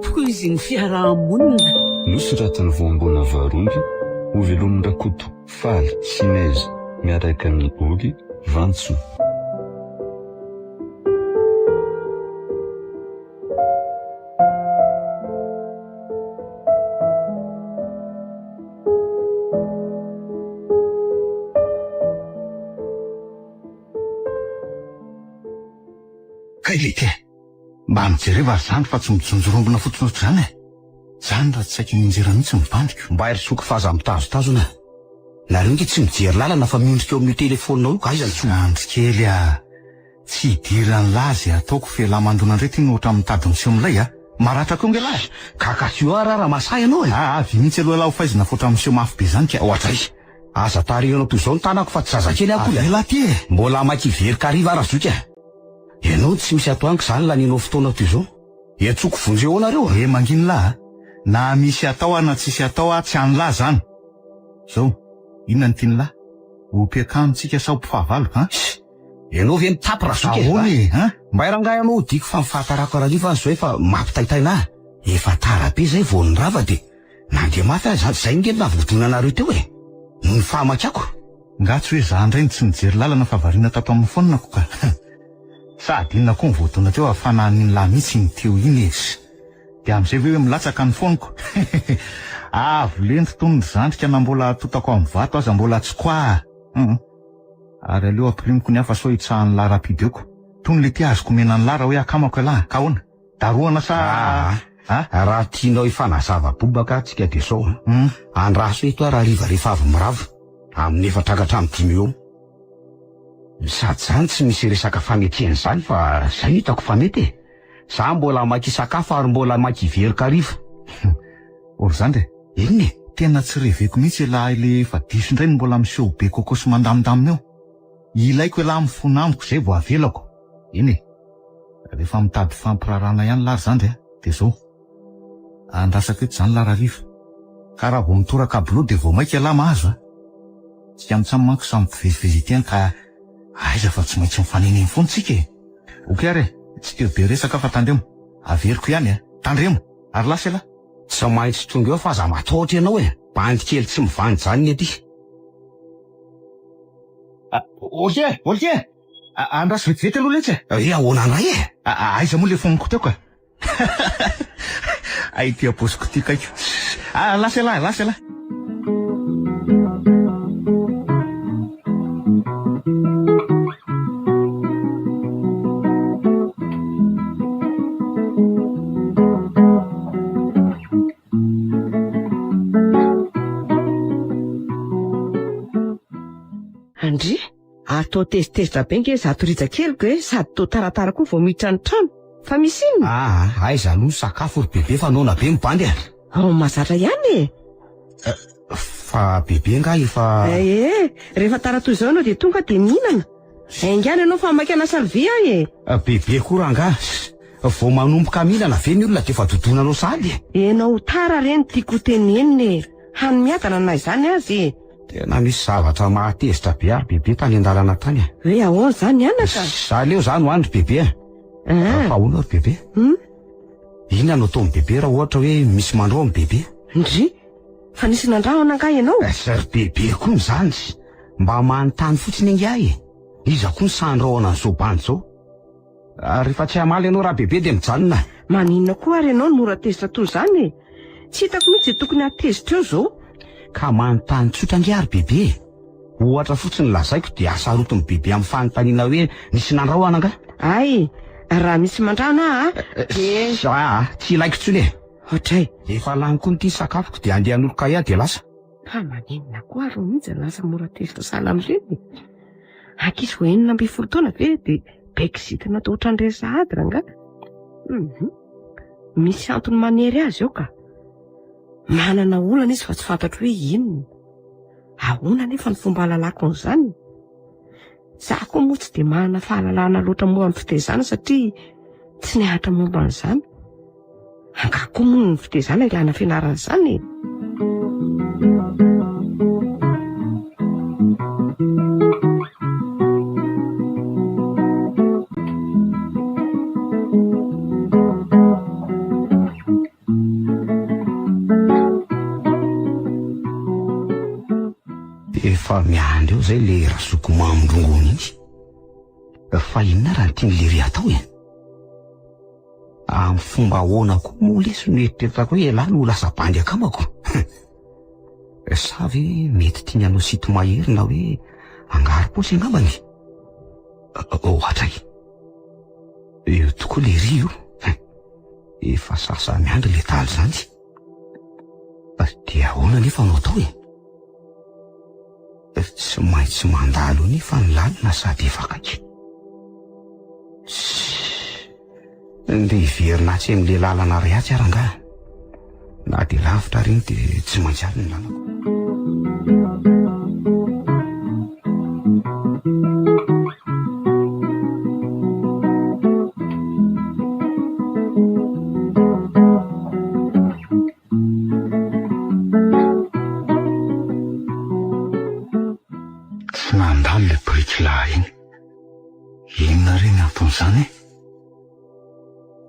Poizy ny fiarahamonina. Nosoratany voambona varomby ho velomin'ny rakoto faly chinese miaraka amin'ny oly vantso. Kailike, mba mijereva zany fa tsy mijonjorombona fotsiny ohatr' zany e. Zany raha tsy saika minjera mihitsy mibandiko. Mba erisoky fahaza mitazotazona. Nareo nge tsy mijery lalana fa miondrika eo amin'ny telefonina io ka izany tsy andrikely tsy idiran'ny lazy ataoko felamandonandrety iny ohatra mitady miseho milay maratra koa nge lahy. Kakatio raha masay ianao e. Avy mihitsy aloha laho faizina fotra miseho mafy be zany ka ohatra izy. Aza tarinao toy izao ny tanako fa tsy zazakely akoly. Avela ty e. Mbola makivery kariva arazoka. Ianao tsy misy atoaniko zany laninao fotoana toy izao. Etsoko vonjeo nareo. Manginy lahy. Na misy atao na tsisy atao tsy any lahy zany. Zao, inona ny tiany lahy? Ompiakanontsika sao mpifahavalo ha? Ianao ve mitapy razoka. Ahoany ha? Mba irangahy ianao diko fa mifahatarako arariva zao efa mampitaitaina. Efa tara be zay vao nirava de nandeha mafy zay nge navodona nareo teo e. Ny fahamakako. Ngatsy hoe za ndray tsy mijery lalana fa variana tato amin'ny fonina ka. Sady inona koa nivodona teo afanan'iny lahy mihitsy ny teo iny izy. De am'izay hoe milatsaka ny foniko. Avo lento toy ny zandrika na mbola totako amin'ny vato aza mbola tsy koa. Ary aleo ampirimiko ny hafa sao hitsahan'ny lahy rapidioko. Tony le ty azoko menan'ny lahy raha hoe akamako lahy, ka hoana? Daroana sa... Raha tianao ifanazava-bobaka tsika de sao. Andraso eto raha riva rehefa avy mirava. Amin'ny efatrakatra amin'ny 10 eo. Sady zany tsy misy resaka fanetiany zany fa zay hitako fa mety e. Za mbola maki sakafo ary mbola maki very kariva. Or zany re? Inona e? Tena tsy reveko mihitsy lahy le fa diso indray mbola miseho be koko sy mandamindamina eo. Ilaiko lahy mifona amiko zay vao avelako. Iny e. Rehefa mitady fampirarana ihany lahy zany re. De zao. Andrasako eto zany lahy rariva. Ka raha vao mitoraka abilo de vao maika lahy mahazo. Tsy amitsamy manko samy mpivezivezety ka aiza fa tsy maintsy mifaneneny foana tsika e. Okey are, tsy teo be resaka fa tandremo. Averiko ihany tandremo. Ary lasa lahy. Tsy maintsy tonga eo fa za matahotra ianao e. Bandy kely tsy mivandy zany ety. Olke. Andraso vetivety aloha letsy e. Ahoana anray e. Aiza moa le foniko teo ka. Ay ty aposiko ty kaiko. Lasa lahy. Andry, atao tezitezitra be nge zato rija keliko sady to taratara koa vao miditra ny trano. Fa misy inona? Aiza no sakafo ry bebe fa nona be mibandy e. Mahazatra ihany e. Fa bebe nga efa... rehefa taratoy izao anao de tonga de mihinana. Engany ianao fa makana salvia e. Bebe koa ranga. Vao manomboka mihinana ve ny olona de fa dodonanao sady. Enao tara reny tiako teneniny. Hany miadana na izany azy. Tena misy zavatra mahatezitra be ary bebe tany an-dalana tany. Hoe ahoana zany anaka? Za leo zany ho andry bebe. Fa hoana ry bebe? Inona no ataon'ny bebe raha ohatra hoe misy mandrao amin'ny bebe? Ndry, fa nisy nandraho anangahy ianao? Ry bebe koa zany. Mba manontany fotsiny angahy. Iza koa ny sandrahoana an'izao bandy zao. Rehefa tsy hamaly ianao raha bebe de mijanona. Maninona koa ary ianao mora tezitra toy zany e. Tsy hitako mihitsy tokony atezitra eo zao. Ka manontany tsotra angahy ry bebe. Ohatra fotsiny lazaiko de asaroton'ny bebe amin'ny fanontaniana hoe nisy nandraho ananga. Ay, raha misy mandrahona tsy ilaiko tsony e. Ohatray. Efa lany koa n'ity sakafoko de andeha hanolo kaya de lasa. Maninona koa ary mihitsy lasa mora tezitra sala amin'ireny. Akisy ho 40 taona ve de beksitina atao ohatran'ireny sahady ranga. Misy antony manery azy eo ka. Manana olana izy fa tsy fantatro hoe inona. Ahoana nefa ny fomba lalako n'izany. Za koa moa tsy de manana fahalalana loatra moa amin'ny fitezana satria tsy nihatra momba an'izany. Angako moa ny fitezana ilana fianarana izany. Efa miandry eo zay le rasoko mamondrongony iny. Fa inona raha tiany lery atao e? Amin'ny fomba ahoana koa moa leso no eritreritako hoe lahy no lasa bandy akamako. Sa ve mety tiany hanao sito mahery na hoe angaro-paosy angambany? Ohatra io tokoa le ry io. Efa sasa miandry le taly zany. Dia ahoana nefa no atao e? Tsy maintsy mandalo nefa ny lalina sady efa kaiky. Ndeha hiverina tsy amin'le lalana rehatsy aranga. Na dia lavitra reny dia tsy maintsy avy ny lalako. Tsy nandalo le brikilahy iny. Inona reny ataon'izany?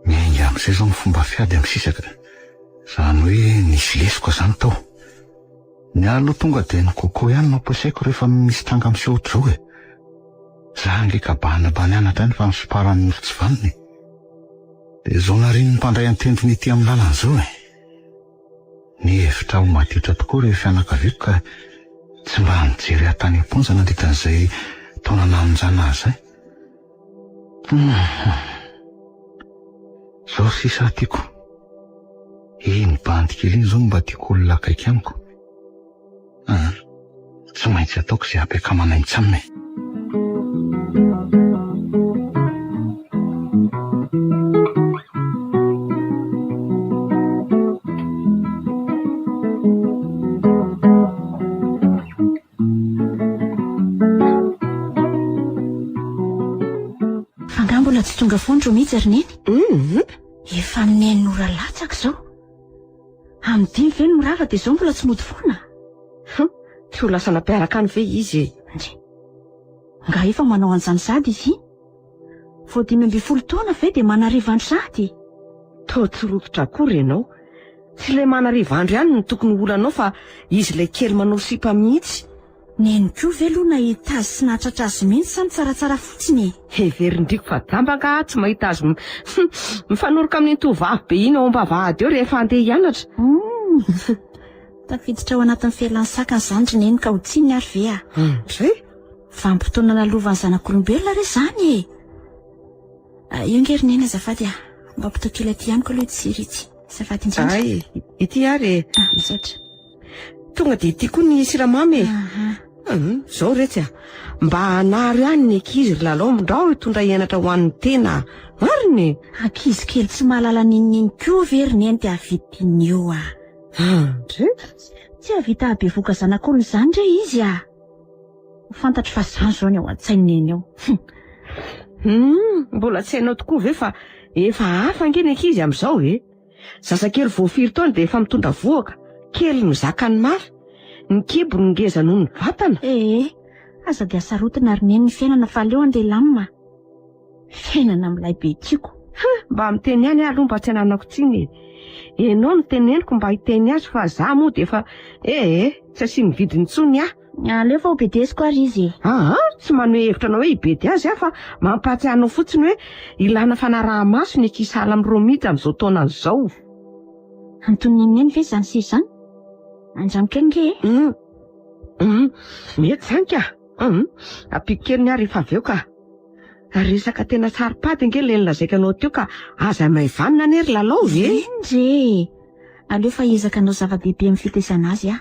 Miainga amin'izay zao ny fomba fiady amin'ny sisaka. Zany hoe nisy lesoko zany tao. Ny aloha tonga dia ny coco ihany no ampiasaiko rehefa misy tranga miseho ohatr'izao e. Za nge kabana banianatra any fa misoparan'ny moro tsy vanony. Dia zao nariny ny mpandray an-tendrony ity amin'ny lalan'izao e. Ny hevitra ho maditra tokoa rehefa fianakaviako ka tsy mba nijery atany am-ponja nandrikan'izay taona namonjana azy. Zao sisa tiako. Iny bandy kely iny zao mba tiako olona akaiky amiko. Tsy maintsy ataoko izay ampiakamanaintsy aminy. Mbola tsy tonga fontro mihitsy ary neny. Efa mineny nora latsaka zao. Amin'ny dimy ve no rava dia zao mbola tsy mody foana. Tsy ho lasa nampiaraka any ve izy? Nga efa manao an'izany sady izy. Vao 15 taona ve dia manariva andro sady. Tao tsorototra akory ianao. Tsy ilay manariva andro ihany no tokony olanao fa izy ilay kely manao sipa mihitsy. Neny koa ve aloha nahita azy sy nahatratra azy mihitsy sa mitsaratsara fotsiny? Heverindriko fa dambaka tsy mahita azy mifanoroka amin'ny tovavy be iny ao am-bavahady eo rehefa andeha hianatra. Tafiditra ao anatin'ny fialan-tsaka zandry neny ka ho tsiny ary ve a? Zay? Vanim-potoana nalovan'ny zanak'olombelona re zany e. Io ngery neny azafady a. Mba mpitao kely aty ihany koa aloha tsiry itsy. Azafady indrindra. Ay, ity ary e. Misaotra. Tonga dia ity koa ny siramamy e. Zao retsy a. Mba hanary ihany ny ankizy ry lalao mindrao hitondra hianatra ho an'ny tena. Mariny. Ankizy kely tsy mahalala nininy koa very neny dia avidiny eo a. Zay? Tsy havita bevoka zanak'olona izany re izy a. Ho fantatro fa izany zao ny ao an-tsainy neny eo. Mbola tsy hainao tokoa ve fa efa hafa nge ny ankizy amin'izao e. Zazakely vao 4 taona dia efa mitondra voaka. Kely no zakany mafy. Ny kibo ny ngeza noho ny vatana. Aza dia sarotana ary neny ny fiainana fa aleo andeha lamina. Fiainana amin'ilay be tiako. Mba miteny ihany aloha mba tsy hananako tsiny. Enao no teneniko mba hiteny azy fa za moa dia efa tsy asiany vidiny intsony aho. Aleo fa obedesiko ary izy. Tsy manome hevitra anao hoe hibedy azy aho fa mampahatsiahy anao fotsiny hoe ilana fanaraha-maso ny akisala amin'ny romita amin'izao taona izao. Antoniny neny ve izany sy izany? Andramo kely nge? Mety izany ka. Ampiko kely ny ary efa avy eo ka. Resaka tena saripady nge le nilazaikanao teo ka aza maivanina ny ery lalao ve? Ndre. Aleo fa ezaka anao zava-dehibe amin'ny fitaisana azy a.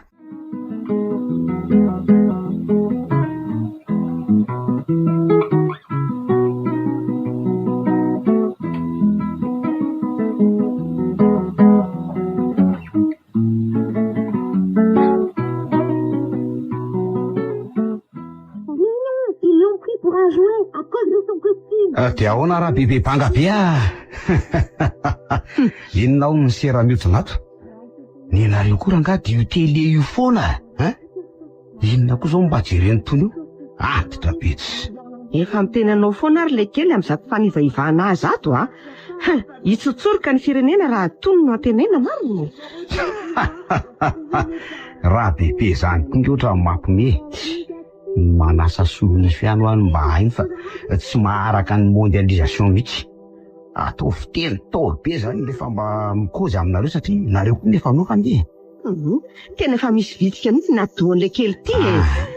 Dia ahoana raha bebe banga be a. Inona ao ny sera-miotsinato? Ny nareo koa ranga dia io tele io foana. Inona koa zao mba jereny tony io? Antitra betsy. Efa miteny anao foana ary le kely amin'izato fanivaivana azy ato a. Hitsotsoroka ny firenena raha tony no antenena mariny. raha bebe zany tonga oatra mampime manasa solony fiano any mba hainy fa tsy maharaka ny mondialisation mihitsy. Atao fiteny tao be zany lefa mba mikozy aminareo satria nareo koa nefa nofany. Tena efa misy vitsika mihitsy ny adohan'ilay kely ty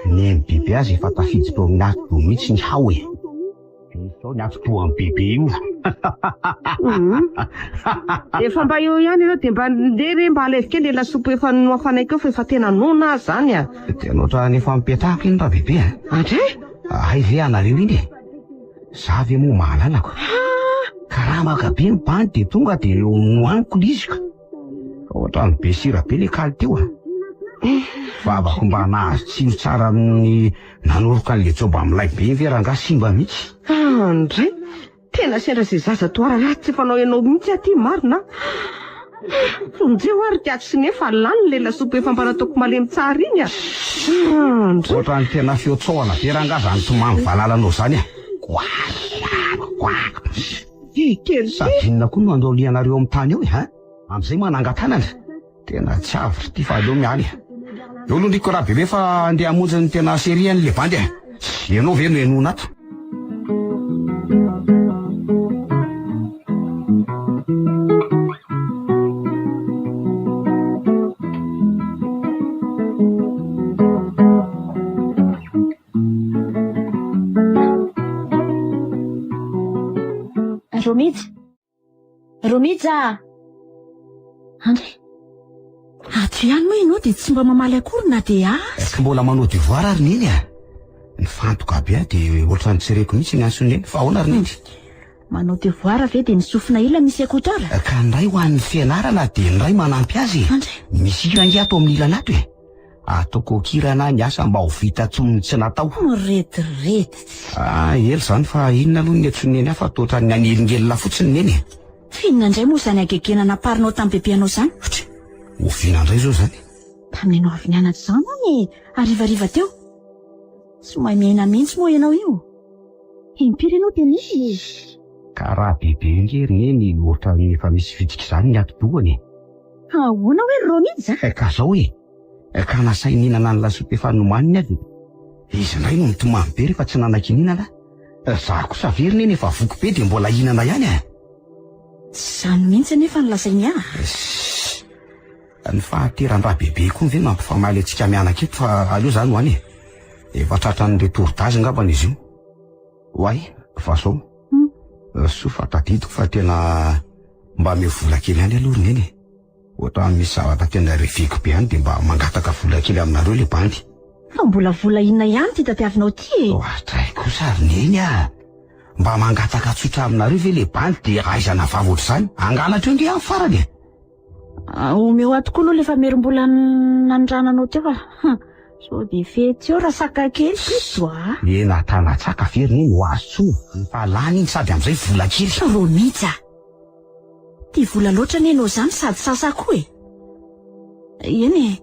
ny bebe azy efa tafiditra tao amin'ny atido mihitsy ny hao e. Sao ny atidohan'ny bebe io. Efa mba eo ihany ianao dia mba ndery mba alaivo kely le lasopy efa noafanaiko eo fa efa tena nona azy zany a. Tena oatra nefa mipetahako iny raha bebe a. Andray? Ay ve anareo iny e. Za ve moa mahalalako. Karaha makabe ny bany dia tonga dia nohaniko lizika. Ohatra ny be sira be le kaly teo a. Vavako mba nahazo tsiro tsara amin'ny nanoroka an'le joba amin'ilay be iny ve raha nga simba mihitsy. Andray? Tena sendra izay zaza toara raha tsy fanao ianao mihitsy aty marina. Fonjeo ary tiako sy nefa lany le lasopy efa mba nataoko malemy tsara iny a. Andray? Ohatra ny tena feotsaoana be raha nga zany tomamy valalanao zany a. Kely sadinina koa no andao lianareo amin'ny tany eo e ha. Am'izay manangatanana. Tena tsy avy ty fa aleo mialy. Eo aloha ndriko raha bebe fa andeha hamonjy ny tena seria an'le bandy a. Ianao ve no enona ato? Romija! Andray, ato ihany moa ianao dia tsy mba mamaly akory na dia Est-ce que mbola manao devoir ary neny a? Ny fantoka be a dia ohatrany tsereko mihitsy ny ansony eny fa ahoana ary neny? manao devoir ve dia nisofina ila misy écouteur? Ka ny ray ho an'ny fianarana dia ny ray manampy azy. Misy hira nge ato amin'ny ilana ato e. Ataoko kirana ny asa mba ho vita tsony tsy natao. Retirety. Ely zany fa inona aloha ny antsony eny afa toatra ny anelingely fotsiny neny e. Finina indray moa zany agegena naparinao tamin'ny bebeanao zany? Oviana indray zao zany. Tamin'ny ianao avy nianatra zany any arivariva teo. Tsy mahay miaina mihitsy moa ianao io. Impiry ianao dia nisy. Ka raha bebe ngery neny ohatra ny efa misy fitika zany ny atidohany. Ahoana hoe Romija? Ka zao e. Ka nasay ninana ny lasopy efa nomaniny avy. Izy indray no mitomamy be rehefa tsy nanakininana. Za kosa very neny efa voky be dia mbola hinana ihany a. Zany mihitsy nefa nilasainy aho. Ny fahateran-draha bebe koa ve mampifamaly antsika mianaka eto fa aleo zany ho any e. Efa tratran'ny retourtage ngambany izy io. Hoay, fa sao. So fa tadidiko fa tena mba me vola kely ihany aloha neny. Ohatra misy zavatra tena reveko be ihany dia mba mangataka vola kely aminareo le bandy. Fa mbola vola inona ihany ty tadiavinao ty e? Tray kosa ary neny a. Mba mangataka tsotra aminareo ve le bandy dia aizana vavotry zany. Angalatra eo nge amin'ny farany e. Omeo ato koa aloha lefa merim-bola nanondrananao teo fa so dia fety eo raha saka kely pito a. Ena tanatsaka very neny ho azo tsoa. Fa lany iny sady amin'izay vola kely. Romija, ty vola loatra nenao zany sady sasa koa e. Eny e,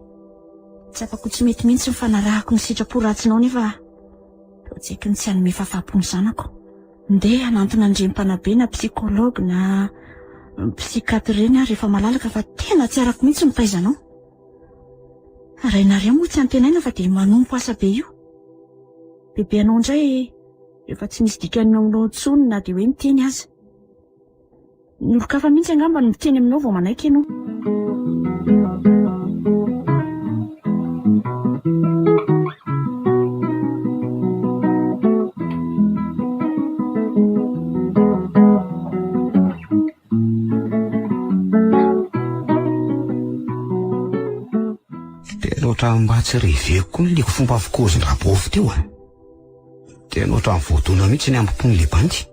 tsy afako tsy mety mihitsy mifanarahako ny sitrapo-ratsinao nefa tseky ny tsy hanome fafapony zanako. Ndeha hanantona andrem-panabe na psikologa na psikatra reny rehefa malalaka fa tena tsy arako mihitsy mitaizanao. Rainareo moa tsy antenaina fa dia manompo asa be io. Bebeanao indray rehefa tsy misy dikany aminao tsony na dia hoe miteny aza. Nolokafa mihitsy angamba no miteny aminao vao manaiky ianao. Otra mba tsy reveko koa nileko fomba avokozy ny rabovy teo a. Tena otra mivoadona mihitsy ny ampimpony le bandy.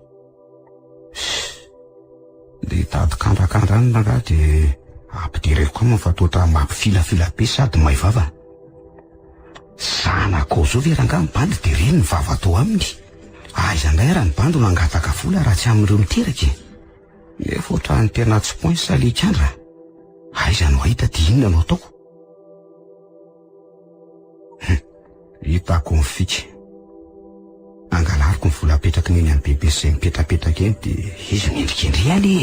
Le tady kandrakandra any nanga dia ampidireko aminy fa toatra mampifilafila be sady mahay vava. Zanako zao ve ranga ny bandy dia reny ny vava atao aminy. Aiza indray raha ny bandy no angataka vola raha tsy amin'ireo miteraka. Nefa otra ny tena tsy pointy salikandra. Aiza no ahita dia inona no ataoko. Hitako ny fika. Angalariko ny vola apetraka neny amin'ny bebe izay mipetrapetraka eny dia izy miendrikendry any.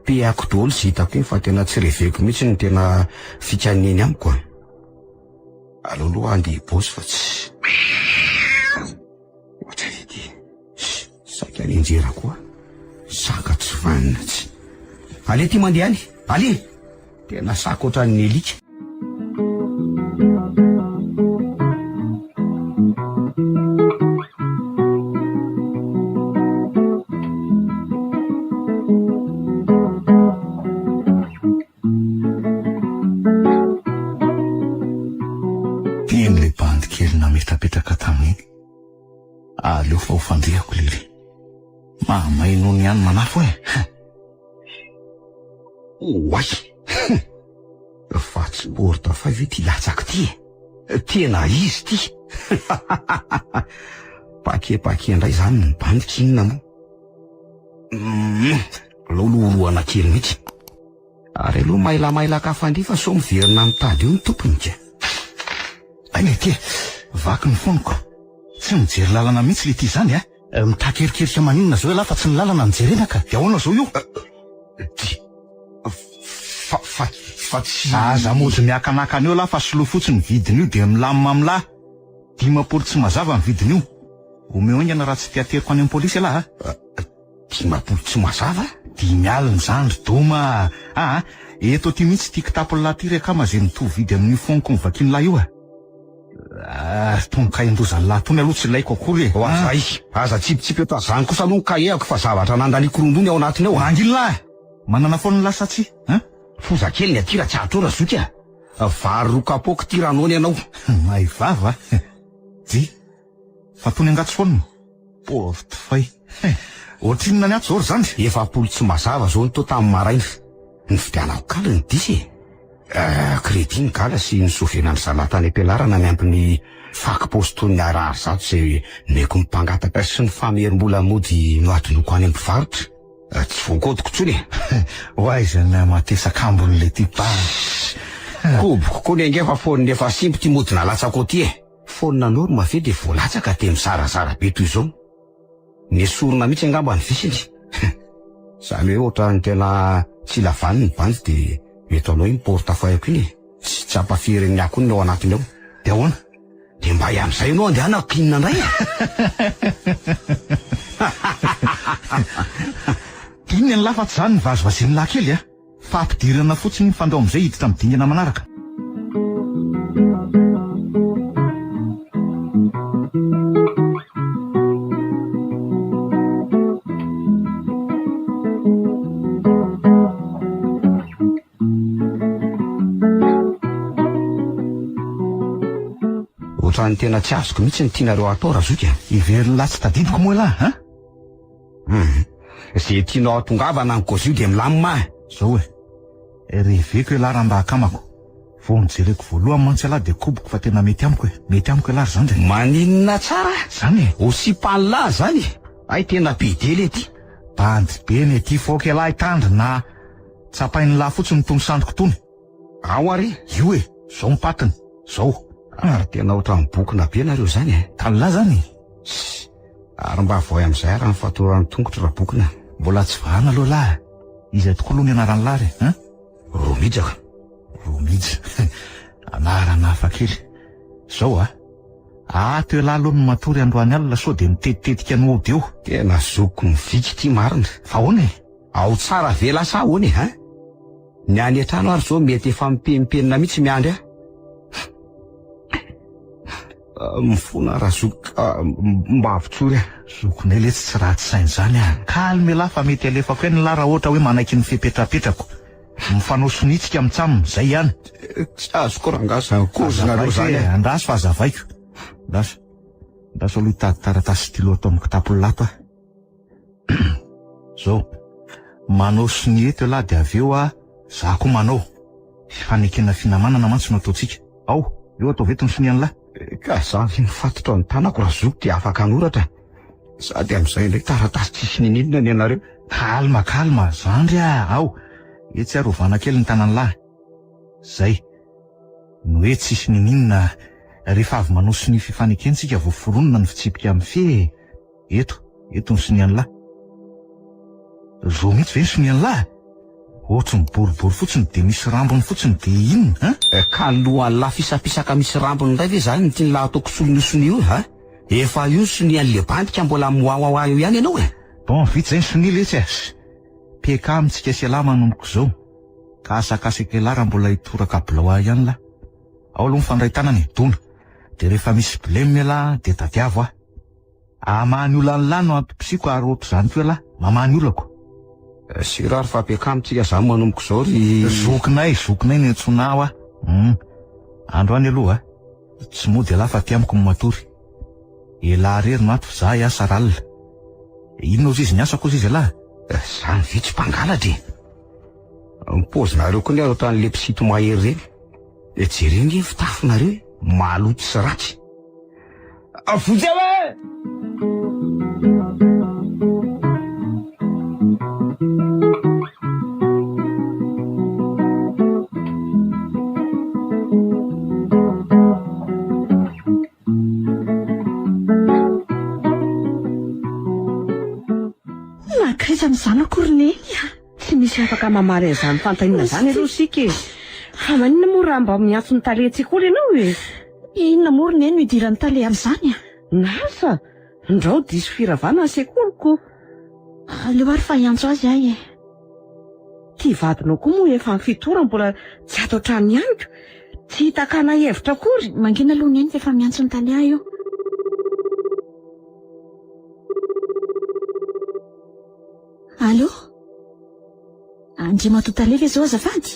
Piako daholo sy hitako eny fa tena tsy reveko mihitsy ny tena fikaneny amiko. Aloaloha andeha bosy fa tsy ohatra edy saika nenjera koa saka tsy vanina tsy ale ty mandeha any ale tena saka ohatran'ny alika. Tian'ilay bandy kely nametrapetraka taminy aleo fa ho fandrehako lery mahamainony ihany manafo Oay fa tsy borta fa ve ty latsaka ty tena izy ty pake indray zany ny bandy inona mo lolooroana kely mihitsy ary aloha mailamailaka fandifa so miverina mitady io ny tompony ka any ty vaky ny foniko tsy mijery lalana mihitsy le ty zany mitakerikeriky maninona zao la fa tsy ny lalana nijerenaka de ahoana zao io fa tsy aza mody miakanaka an'io la fa solo fotsiny vidiny io de milamina amila 10 tsy mazava ny vidiny io omeo ingana raha tsy tiateriko any amin'ny polisy ala 10 tsy mazava 10 alina zany ry doma eto ty mihitsy ty kitapolay ty reka mazay nitovy vidy amin'ny foniko mivakiny lahy io tonga indozany lahy tony aloha tsy laiko akory azay aza tsipitsipy eto azany kosa aloha kaehako fa zavatra nandalikorondony ao anatiny ao anginy lahy manana foana lasa tsy foza kely ny atira tsy atrora zoky vary ro kapoko ty ranony ianao ay vava dy fa tony angatsy foana porte fay ohatrinona ny ato zao ry zany 7 tsy mazava zao ny to tamin'ny maraina ny fidianako kala ny disy kredi ny gala sy ny sovena ny zalata any ampialarana miampy ny faky postony arary zato zay meko mipangataka sy ny famerim-bola mody noadinoko any ampivarotra tsy voakodiko tsony hoaizany matesaka ambon'le ty pa koboko koa ny angefa foniny efa simpo ty mody nalatsako ty fonina norma ve de voalatsaka te mizarazara be toy izao ny sorona mihitsy angamba ny visiny zany hoe ohatra ny tena tsy lavany ny bandy de mety anao iny portafayko iny tsy tsapafirin'ny akoniny ao anatiny ao de ahoana de mba iam'izay anao andehana kinina indray inona ny lafa tsy zany ny vazovazeny lahy kely fa ampidirana fotsiny ny fandao am'izay hiditra midingana manaraka ohatrany tena tsy azoko mihitsy ny tianareo atao raha zoky iveriny lahy tsy tadidiko moa lahy zay tianao atongavana ny kozy io de milamima zao reveko lahy raha mba akamako vao nijereko voalohany mantsy alahy de koboko fa tena mety amiko lahy zany de maninona tsara zany osipany lahy zany ay tena bedely ety bandy be ny ety foky lahy tandry na tsapainy lahy fotsiny tony sandriko tony ao ary io zao mipatiny zao ary tena ohatran'ny bokina be nareo zany tany lahy zany ary mba voay am'izay raha nyfatorany tongotra raha bokina mbola tsy vahana aloha lahy izay tokoa aloha ny anarany lahy romijaka romija anarana hafa kely zao ato lahy aloha ny matory androany alina so de miteditetika ny ody eo tena zoko ny viky ty marina fa hoana ao tsara vela sa hoany ny any an-trano ary zao mety efa mipemipenina mihitsy miandry mifona raha zoka mba avitsory zokonay le tsy ratsy sainy zany kalme lahy fa mety alefako eny lahy raha ohatra hoe manaiky ny fipetrapetrako mifanao sonitsika mitsamina zay ihany tsy azoko rangasa kozinareo zany andraso fa azavaiko ndaso aloha hitady taratasy stylo atao amin'ny kitapolato zao manao soni eto lahy de aveo za koa manao fanekena finamanana mantsy no ataotsika ao eo atao veto ny soniany lahy ka zavy mifatotra ny tanako raha zoko de afaka anoratra sady am'izay indray taratasy tsisy nininona ny anareo kalma zandry ao etsy arovana kely ny tanany lahy zay no hoe tsisy nininona rehefa avy manao soni fifanekensika vo foronona ny fitsipika amin'ny fe eto ny soniany lahy zo mihitsy ve ny soniany lahy ohatsy miboribory fotsiny de misy rambony fotsiny de inona Ka alohan'ny lafisapisaka misy rambony indray ve zany ty laha ataoko sonisony io efa io soni an'le bandika mbola moaoa io ihany ianao bon vita zay ny sonily etsy piaka amintsika sy ala manomboka zao ka asakasaka ela raha mbola hitoraka bilao ihany la ao aloha mifandray tanany dona de rehefa misy bleme ala de tadiavo amany olany lany no antom-pisiko ary ohatr' zany ko ela mamany olako sirary fa piaka amintsika zany manomboka zao ry zokinay ny antsona ao andro any aloha tsy mody ala fa ty amiko matory ela rery no ato za iasa ralina inona ozy izy ny asa kozy izy ala zany vitsy mpangalatra mipozinareo koa ny aro tany le mpisito mahery reny jereny fitafinareo maloto sy ratsy avozy awe nakaiza mizana Kornelia tsy misy afaka mamary an'izany fantaniana zany aloha sika fa manina moa raha mba miantso ny talentsika olo ianao inona mory ny no idiran'ny tale amin'izany nasa ndrao diso firavana ny sekoloko aleo ary fa hiantso azy ahy ty vadinao koa moa efa nifitora mbola tsy ato an-trano ihanyko tsy hitakana hevitra akory mangina aloha ny eny fa efa miantso ny tale ahy io allo andriamato tale ve zao azafady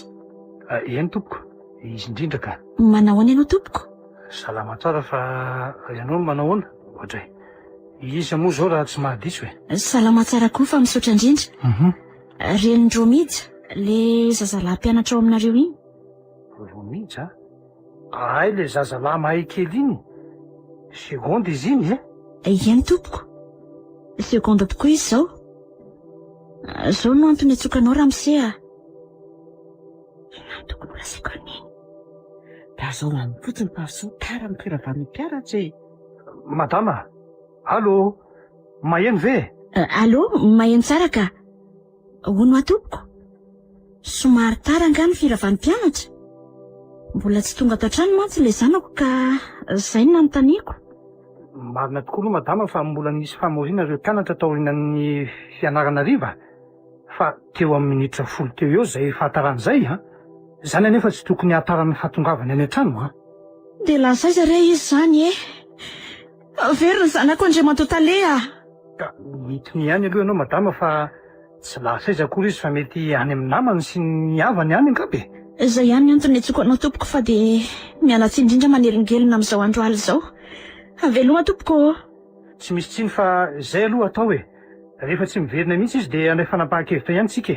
eny tompoko izy indrindra ka manao any ianao tompoko salama tsara fa ianao no manao ona ohatray izy moa zao raha tsy mahadiso salama tsara koa fa misaotra indrindra renindromija le zazalahy mpianatra ao aminareo iny romija ay le zazalahy mahay kely iny segonda izy iny eny tompoko segonda tokoa izy zao no antony atsokanao raha misea tokony rasiko aniny da zao amin'ny fotsiny paso tara ny firavany mpiaratsy madama allo maheno ve allo maheno tsara ka hono atompoko somary tara nga ny firavany mpianatra mbola tsy tonga ato an-trano mantsy le zanako ka zay no nanontaniako marina tokoa aloha madama fa mbola nisy famorina reo mpianatra taorinan'ny fianarana riva fa teo amin'ny minitra 10 teo eo zay fahataranyzay zany anefa tsy tokony hahataran'ny fahatongavany any an-trano de lasaiza re izy zany veriny zanako andriamato tale ka hitony ihany aloha ianao madama fa tsy lasaiza akory izy fa mety any amin'ny namany sy ny havany any angabe zay ihany ny antony atsoko anao tompoko fa de mialatsy indrindra manelingelina amin'izao andro aly zao aveloma tompoko tsy misy tsiny fa zay aloha atao rehefa tsy miverina mihitsy izy de anay fanapahan-kevitra ihany tsika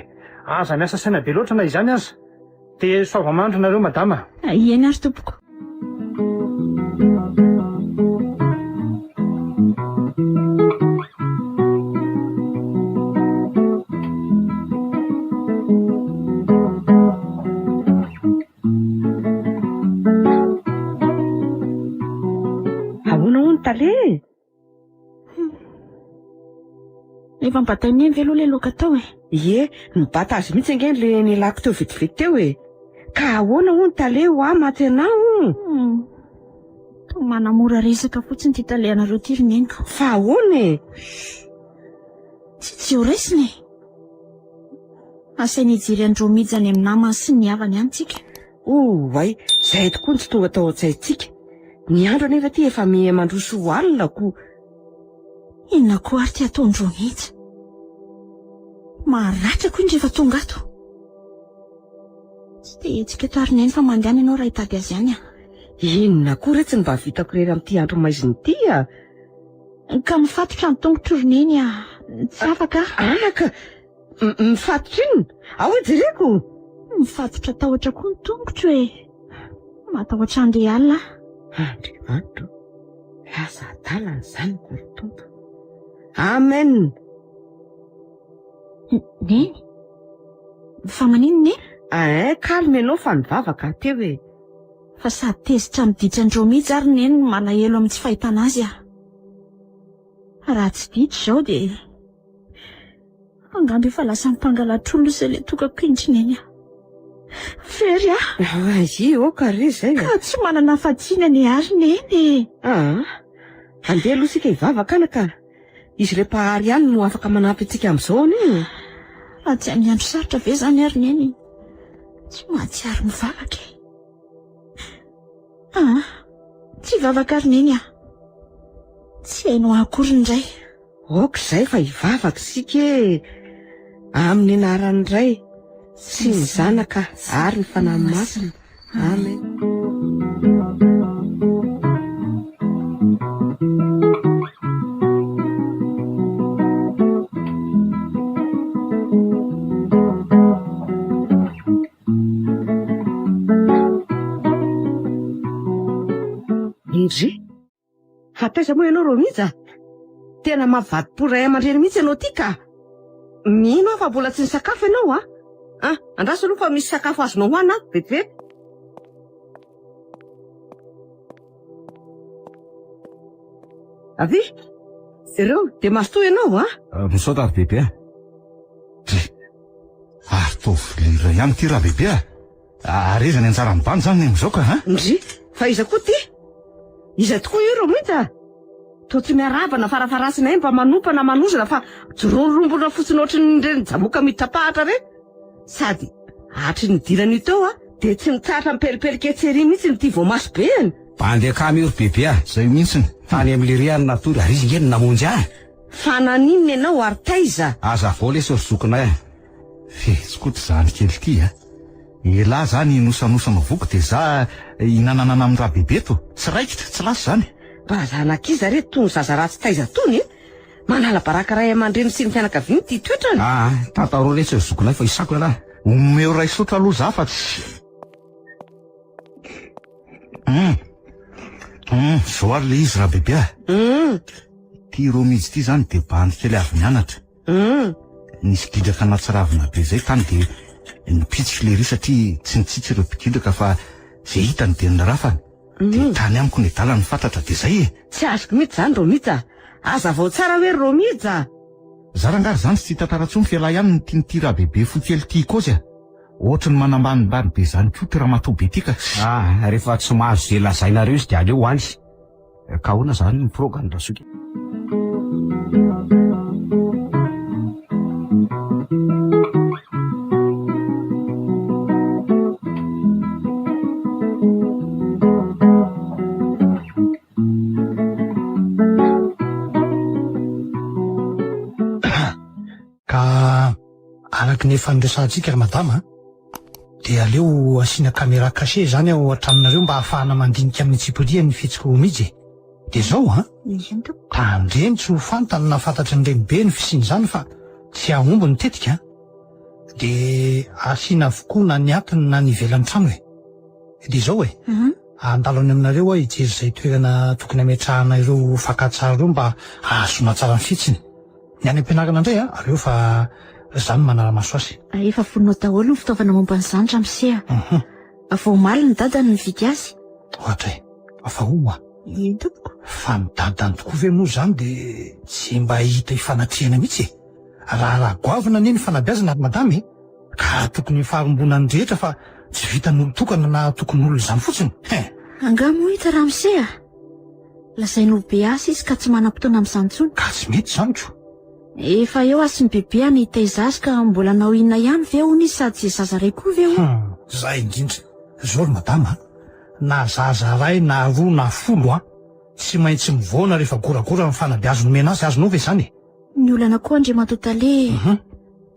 aza miasa saina be loatra na izany aza de soava-mandro nareo madama eny ary tompoko ahoana hono tale efa mibatainy eny ve aloha le loka tao mibata azy mihitsy angeny le nilako teo vetivety teo ka ahoana hono tale maty anao manamora resaka fotsiny ty tale anareo ty rineniko fa ahoana tsy ho raisiny asainy ijiry andromija any amin'ny namany sy ny havany any tsika ay zay tokoa ny tsy tonga tao an-tsaintsika ny andro anefa ty efa mandroso alina inona koa ary ty atao andromija maratra koa indrefa tonga ato tsy te hetsika eto arineny fa mandehana ianao raha hitady azy any inona koa retsy ny mba vitako rery amin'ity andro maiziny ty ka mifatotra ny tongotro rineny tsy afaka anaka mifatotra inona ao jereko mifatotra tahotra koa ny tongotro matahotra andeha alina andriamanitro asa adalana zany korytompo amen neny fa manino kalmy ianao fa nivavaka teo fa sady tezitra miditra andromija ary neny malahelo amin'ny tsy fahitana azy raha tsy ditra zao de Angamba efa lasa mipangalatr'olo izay le tokako indrineny Very oka re zay ka tsy manana fatsiana ny ary neny andeha aloha sika hivavaka ana ka izy rehefa ihany no afaka manampy antsika amin'izao anie raha tsy amin'ny andro sarotra ve zany ary neny tsy mahatsiaro mivavaka tsy hivavaka ary neny tsy hainao akory indray ok'izay fa hivavaka sika amin'ny anaran'ny iray sy ny zanaka ary ny fanahy masina amen indry hataiza moa ianao Romija tena mavadi-poray aman-dreny mihitsy ianao ty ka mino aho fa mbola tsy nisakafo ianao andraso aloha fa misy sakafo azonao hoana bebe avy ireo de masotoa ianao misaotra ary bebe ary tovy ihany ty raha bebe arezany anjara mibany zany ny am'izao ka ndry fa iza koa ty iza tokoa io Romija to tsy miarabana farafarasina mba manompana manozana fa jorororombona fotsiny ohatrany reny jamoka mitapahatra re sady hatry ny dirany teo de tsy mitsatra mipelipeliketsiry mihitsy ny ty voamaso be any bandy akamy io bebe zay mihitsiny tany amin'le riany natory ary izy ngeny namonjy fananininy ianao ary taiza aza vao le sorzokona tsy koa ty zany kely ty elahy zany nosanosanao voko de za hinananana amin'ny raha bebe to tsy raikitra tsy lasy zany mba zanakiza re tony zaza ratsy taiza tony manala baraka ray aman-dreny sy ny fianakaviany ty toetrany tataro le sorzokona fa isako alahy omeo ray sotra aloha za fa tsy zao ary le izy raha bebe ty Romija ty zany de bandy kely avy mianatra nisy gidraka anatsiravina be zay tany de nipitsika le ry satria tsy nitsitsy ireo mpigidraka fa zay hitany de nirafany de tany amiko ny dalany fantatra de zay tsy azoko mihitsy zany Romija aza vao tsara hoe Romija zarangary zany tsy tantarantsony fiala ihany ny tian'ity raha bebe fokely ty kozy ohatra ny manambanimbany be zany koa ty raha matoa be ty ka rehefa tsy mahazo zay lazainareo izy de aleo hoany ka hoana zany ny programe rasoky araky ny fandraisantsika ry madama de aleo asiana caméra caché zany ao an-tranonareo mba ahafahana mandinika amin'ny tsipiria ny fihetsika Romija de zao tandreny tsy ho fantany na fantatry ny renibe ny fisiny zany fa tsy ahomby ny tetika de asiana avokoa na ny atiny na ny ivelan'ny trano de zao andalo any aminareo hijery zay toerana tokony ametrahana ireo fakatsara ireo mba ahasona tsara ny fihetsiny ny any am-pianarana indray aleo fa zany manara-maso azy efa voninao daholo ny fitaovana momba nyzany ramosea vao maly ny dadany nividy azy ohatra fa oa tompoko fa midadany tokoa ve moa zany de tsy mba hita ifanatrihana mihitsy raha goavina anie ny fanabeazana ary madamy ka tokony faharombona ny rehetra fa tsy vitan'olo tokana na tokony olo zany fotsiny angamo hita ramosea lazain'olo be asy izy ka tsy manam-potoana amin'izany tsony ka tsy mety zany ko efa eo asy ny bebe any hitaiza azy ka mbola nao inona ihany ve ho ny sady zaza ray koa ve ho zay indrindra zao ry madama na zaza ray na roa na folo tsy maintsy mivoana rehefa goragora mifanabeazony mena azy azonao ve zany ny olana koa Andriamatotale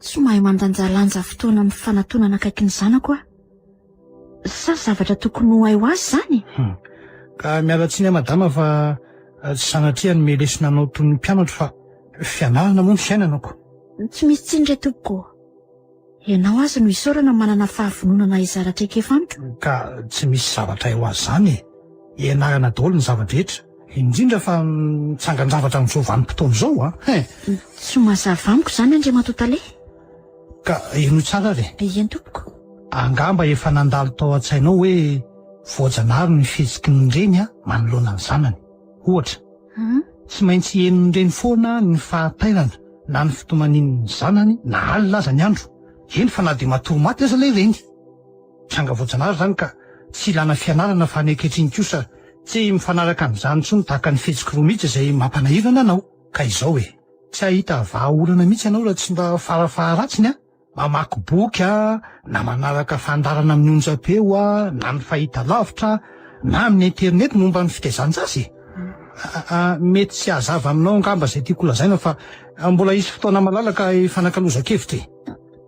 tsy mahay mandanjalanja fotoana amin'ny fanatonana akaiky ny zanako sa zavatra tokony ho hay ho azy zany ka mialatsiny madama fa tsy sanatria ny melesina anao toy ny mpianatra fa fianarana moa ny fiainanako tsy misy tsindray tompoko ianao azy no isaorana manana fahavononana izaratra ekefanto ka tsy misy zavatra eo azy zany ianarana daholo ny zavadrehetra indrindra fa mitsangan-javatra amin'izao vanim-potoana zao tsy mazava amiko zany Andriamatotale ka eno tsara re eny tompoko angamba efa nandalo tao an-tsainao hoe voajanary ny fihetsiky ny reny manoloana ny zanany ohatra tsy maintsy enony reny foana ny fahatairana na ny fitomanin'ny zanany na alina aza ny andro. Eny fa na dia matory maty aza ilay reny. Tranga voajanahary zany ka tsy ilana fianarana fa ny ankehitriny kosa tsy mifanaraka amin'izany intsony tahaka ny fihetsika roa mihitsy izay mampanahirana anao. Ka izao hoe tsy ahita vahaolana mihitsy ianao raha tsy mba farafaharatsiny mamaky boky na manaraka fandarana amin'ny onjam-peo na ny fahita lavitra na amin'ny internet momba ny fitaizan-jasy. Mety tsy hazava aminao angamba izay tiako lazaina fa mbola isy fotoana malalaka ifanakalozan-kevitra.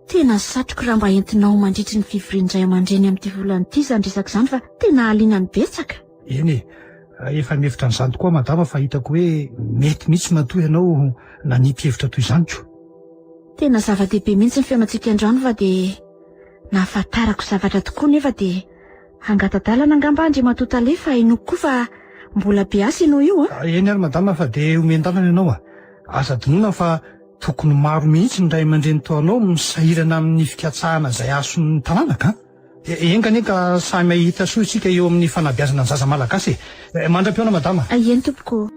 Tena satroka raha mba entinao mandritry ny fivorian-dray aman-dreny amin'ity volana ity izany resaka izany fa tena aliana ny betsaka. Eny efa mihevitra n'izany tokoa madama fa hitako hoe mety mihitsy matoa ianao nanipy hevitra toy izany ko. Tena zava-dehibe mihitsy ny fiamantsika androany fa dia nahafantarako zavatra tokoa nefa dia hangatadalana angamba Andriamantoa talefa enoko koa fa mbola be asa ianao io. Eny ary madama fa dia omen-dalana ianao asa dinona fa tokony maro mihitsy ny ray aman-dreny taonao misahirana amin'ny fikatsahana izay ason'ny tanànaka. Engany ka samy mahita soa isika eo amin'ny fanabeazana ny zaza malagasy. Mandram-piona madama. Eny tompoko.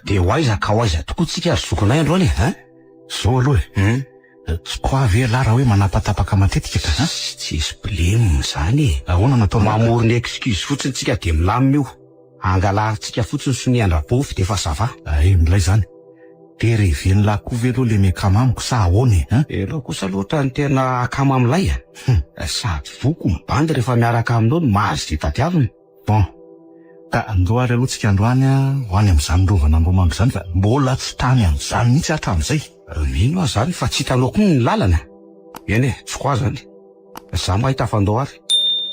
Dia ho aiza ka ho aiza tokoa tsika azo zokonay androany Zao aloha tsy ko avy lara hoe manapatapaka matetika ka tsy isy blemo zany ahoana natao mamorony excuse fotsiny tsika dia milamina io angalarintsika fotsiny sony andrabofy dia efa zava. Milay zany dia reveny lahy koa ve aloha le miakamamiko sa ahoany aloha kosa loatra ny tena akamamilay sady voko mibandy rehefa miaraka aminao no mahazo ditadiavina. Bon ka andoary aloha tsika androany ho any amin'izany rovana ambomandro izany fa mbola tsy tany amin'izany mihitsy hatramin'izay. Mino aho zany fa tsy hitanao koa ny lalana. Eny tsy koa zany za mahita fandao ary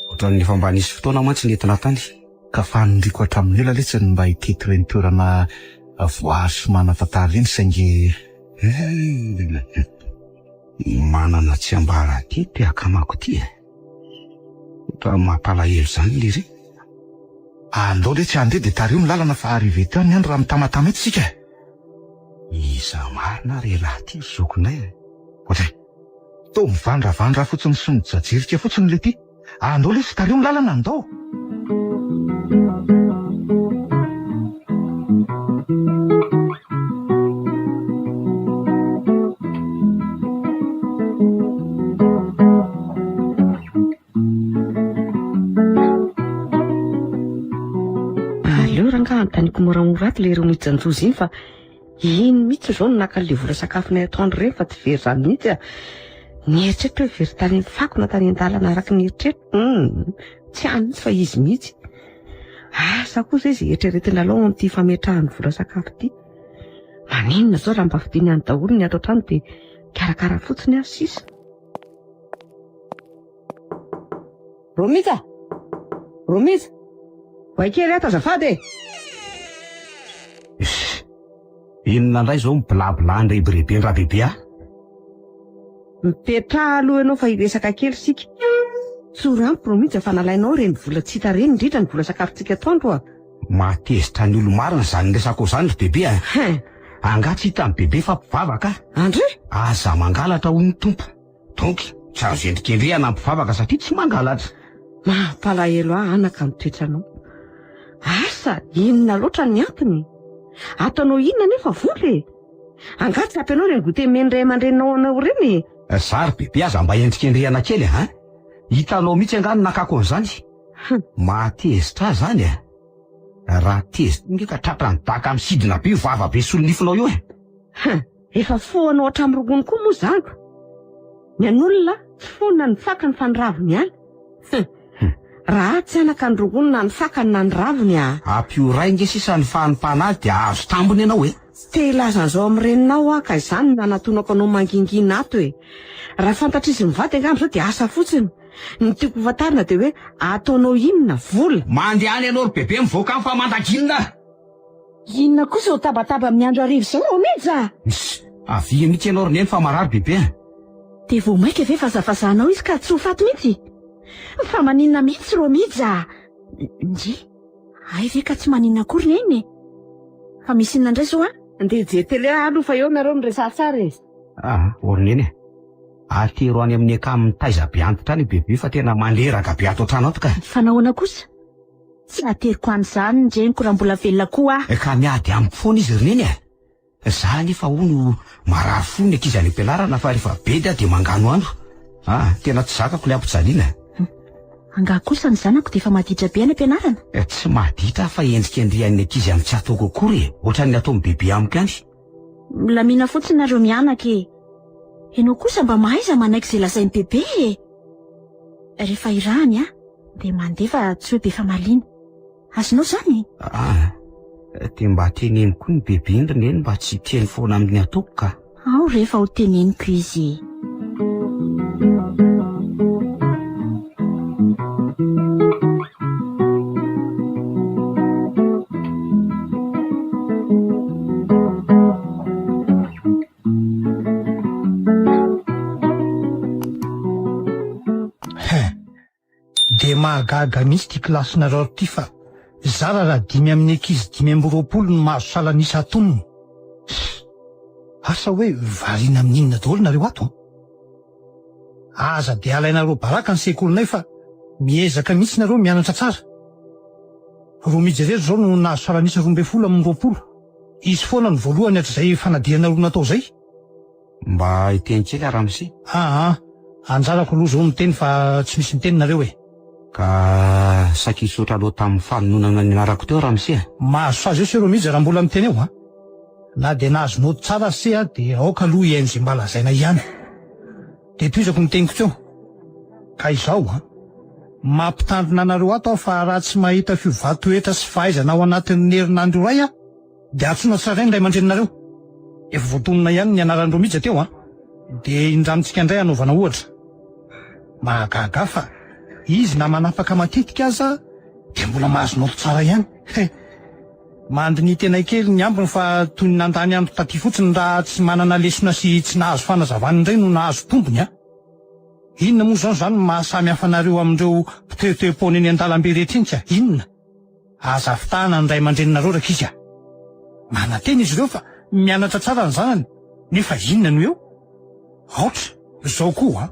ohatran'ny efa mba nisy fotoana mantsy nentina tany ka fanondriko hatramin'ny ela letsiny mba hitety ireny toerana voary sy manan-tantara ireny saingy manana tsy ambara ty ty akamako ty ohatra mampalahelo zany le ry. Andao le tsy andeha dia tario ny lalana fa arrivé teo ny andro raha mitamatama ety sika. Iza marina re raha ty zokonay Ohatray to mivandravandra fotsiny sy mijajirika fotsiny le ty. Andao le sy tario ny lalana andao. Taniko moramora le ro mijanjozy iny fa iny mihitsy zao no nakan'le vola sakafonay atoandro ireny fa tsy very zany mihitsy nieritreritro hoe very tany fako na tany an-dalana araka ny eritreritro tsy any mihitsy fa izy mihitsy asa kosa izy eritreretina aloha amin'ity fametrahany vola sakafo ity. Maninona zao raha mba fidiny any daholo ny ato an-trano dia karakara fotsiny aho sisa. Romita vaikely ato azafady inona indray zao mibilabila ndray biribe raha bebe mipetraha aloha ianao fa hiresaka kely sika. Tsorampy Romita fa nalainao reny vola tsy hita reny indrindra ny vola sakafontsika atoandro matezitra ny olo marina zany resako zany ry bebe anga tsy hita ny bebe fa mpivavaka andre aza mangalatra ho ny tompo donc tsy azo endrikendrehana mpivavaka satria tsy mangalatra. Mampalahelo anaka mitoetranao. Asa inona loatra ny antony? Ataonao inona nefa voly angatsy ampianao reny gote menray aman-drenao anao reny. Zary bebe aza mba endrikendrehana kely hitanao mihitsy angano nakako an'izany matezitra zany raha tezitra ka tratrany daka amin'ny sidina be vava be solonifonao io efa foanao hatramin'ny rogony koa moa zany ny an'olona tsy fonina ny fakany fa ny raviny any. Raha tsy anaka ny rogony na ny fakany na ny raviny ampioray nge sisa ny fanimpanazy dia azo tambony ianao te ilazan'izao amin'reninao ka izany nanatonako anao mangingina ato raha fantatr'izy mivady angamba zao dia asa fotsiny. Ny tiako hofantarina dia hoe ataonao inona vola mandehany ianao ry bebe mivoaka amin'ny fa mandaginina. Inona kosa ho tabataba amin'ny andro arivo izao Romita? Avia mihitsy ianao ry neny fa marary bebe dia vao maika ve fazafazanao izy ka tsy ho faty mihitsy? Fa maninona mihitsy Romita? Nji ay ve ka tsy maninona akory neny fa misy inona indray zao Andeha jetele alofa eo nareo miresatsara izy. Orineny e. Atero any amin'ny akamin'ny taiza be antitra any bebe fa tena manderaka be ato an-trano ato ka. Fa nahoana kosa? Tsy ateriko an'izany ndreniko raha mbola velona koa aho. Ka miady amin'ny foana izy rineny e. Za nefa hono marary fo ny ankizy any am-pianarana fa rehefa be dia mangano andro. Tena tsy zakako le ampijaliana. Angaha kosa ny zanako dia efa maditra be any am-pianarana. Tsy maditra fa endrika andrian'ny ankizy amin'ny tsy ataoko akory e. Ohatran'ny ataon'ny bebe amiko any. Milamina fotsiny nareo mianaka e. Ianao kosa mba mahaiza manaiky izay lazain'ny bebe e. Rehefa irahany dia mandefa tsy hoe be fa malina. Azonao zany? Dia mba teneniko koa ny bebe indriny mba tsy tiany foana amin'ny ataoko ka. Ao rehefa ho teneniko izy. Dia mahagaga mihitsy ty klasinareo ty fa zara raha 5 amin'ny ankizy 520 no mahazo salanisa atonony. Asa hoe variana amin'inona daholo nareo ato? Aza dia alainareo baraka ny sekolinay fa miezaka mihitsy nareo mianatra tsara. Roa mijerezo zao no nahazo salanisa 12 amin'ny 20. Izy foana ny voalohany hatr'izay fanadihana roa natao zay. Mba hiteny kely Ramose. Anjarako aloha zao miteny fa tsy misy miteny nareo e. Ka sakisotra aloha tamin'ny fanononana ny anarako teo Ramose. Mahazo sazy eo sero mihitsy raha mbola miteny eo na dia nahazonao tsara se dia aoka aloha iaino izay mba lazaina ihany. Dia toizako niteniko teo. Ka izao mampitandrina anareo ato fa raha tsy mahita fiovato-toetra sy fahaizana ao anatin'ny herinandro iray dia atsoina tsara indray aman-dreninareo. Efa voatonona ihany ny anaran'ireo mihitsy teo dia indramitsika indray anaovana ohatra. Mahagaga fa izy na manapaka matetika aza dia mbola mahazonao tsara ihany. Mandiny tena kely ny ambiny fa toy ny nandany andro taty fotsiny raha tsy manana lesona sy tsy nahazo fanazavana indray no nahazo tombony. Inona moa zany mahasamy hafa anareo amin'ireo mpiteo-pony eny an-dalambe rehetra iny ka? Inona? Aza fitahana ny ray aman-dreninareo raka izy mananteny izy ireo fa mianatra tsara ny zanany nefa inona no eo? Aotra zao koa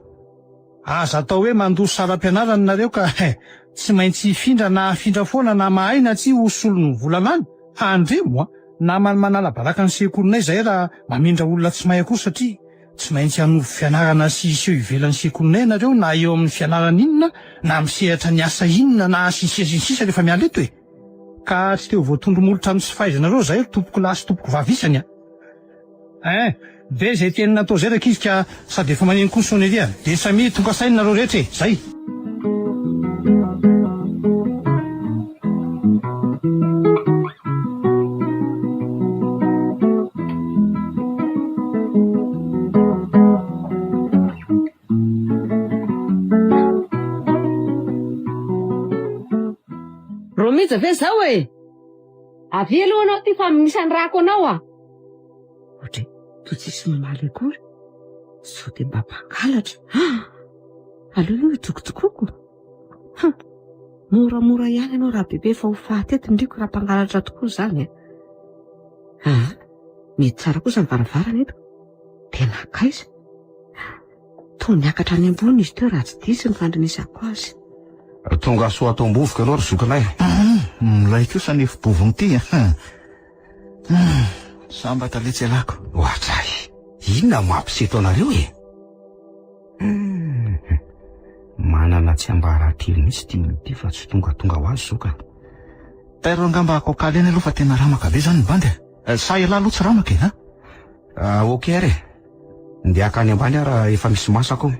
aza atao hoe mandoso saram-pianarana nareo ka tsy maintsy findra na findra foana na mahay na tsy ho solon'ny volalany. Andremo na manala baraka ny sekolinay zay raha mamindra olona tsy mahay koa satria tsy maintsy hanovo fianarana sy iseho ivelan'ny sekolinay nareo na eo amin'ny fianarana inona na misehatra ny asa inona na sisa rehefa miala eto ka tsy teo voatondromolotra amin'ny tsy fahaizanareo zay tompoko lahy sy tompoko vavisany dia zay teny natao zay raka izy ka sady efa maneno konsoneria dia samy tonga saina nareo rehetra zay. Romija ve zao avy aloha anao ty fa misany rako anao ohatra to tsisy mamaly akory sao dia mba mpangalatra aloha itokotokoko moramora ihany ianao raha bebe fa ho fahatety ndriko raha mpangalatra tokoa zany mety tsara kosa mivaravarana eto tena kaiza toa niakatra any ambony izy teo raha tsy disy ny fandrinisako azy. Tonga soa atao am-bovoka aloha ry zokanay. Milay kosa ny fibovony ty sambata letsy alako. Ohatray, inona mampiseto anareo manana tsy ambarahatelo mihitsy ty fa tsy tonga ho azy zoka. Tairo angamba kokaly any aloha fa tena ramaka be zany ny bandy sa elahy aloha tsy ramaka ok ary ndiaka any ambany raha efa misy masako.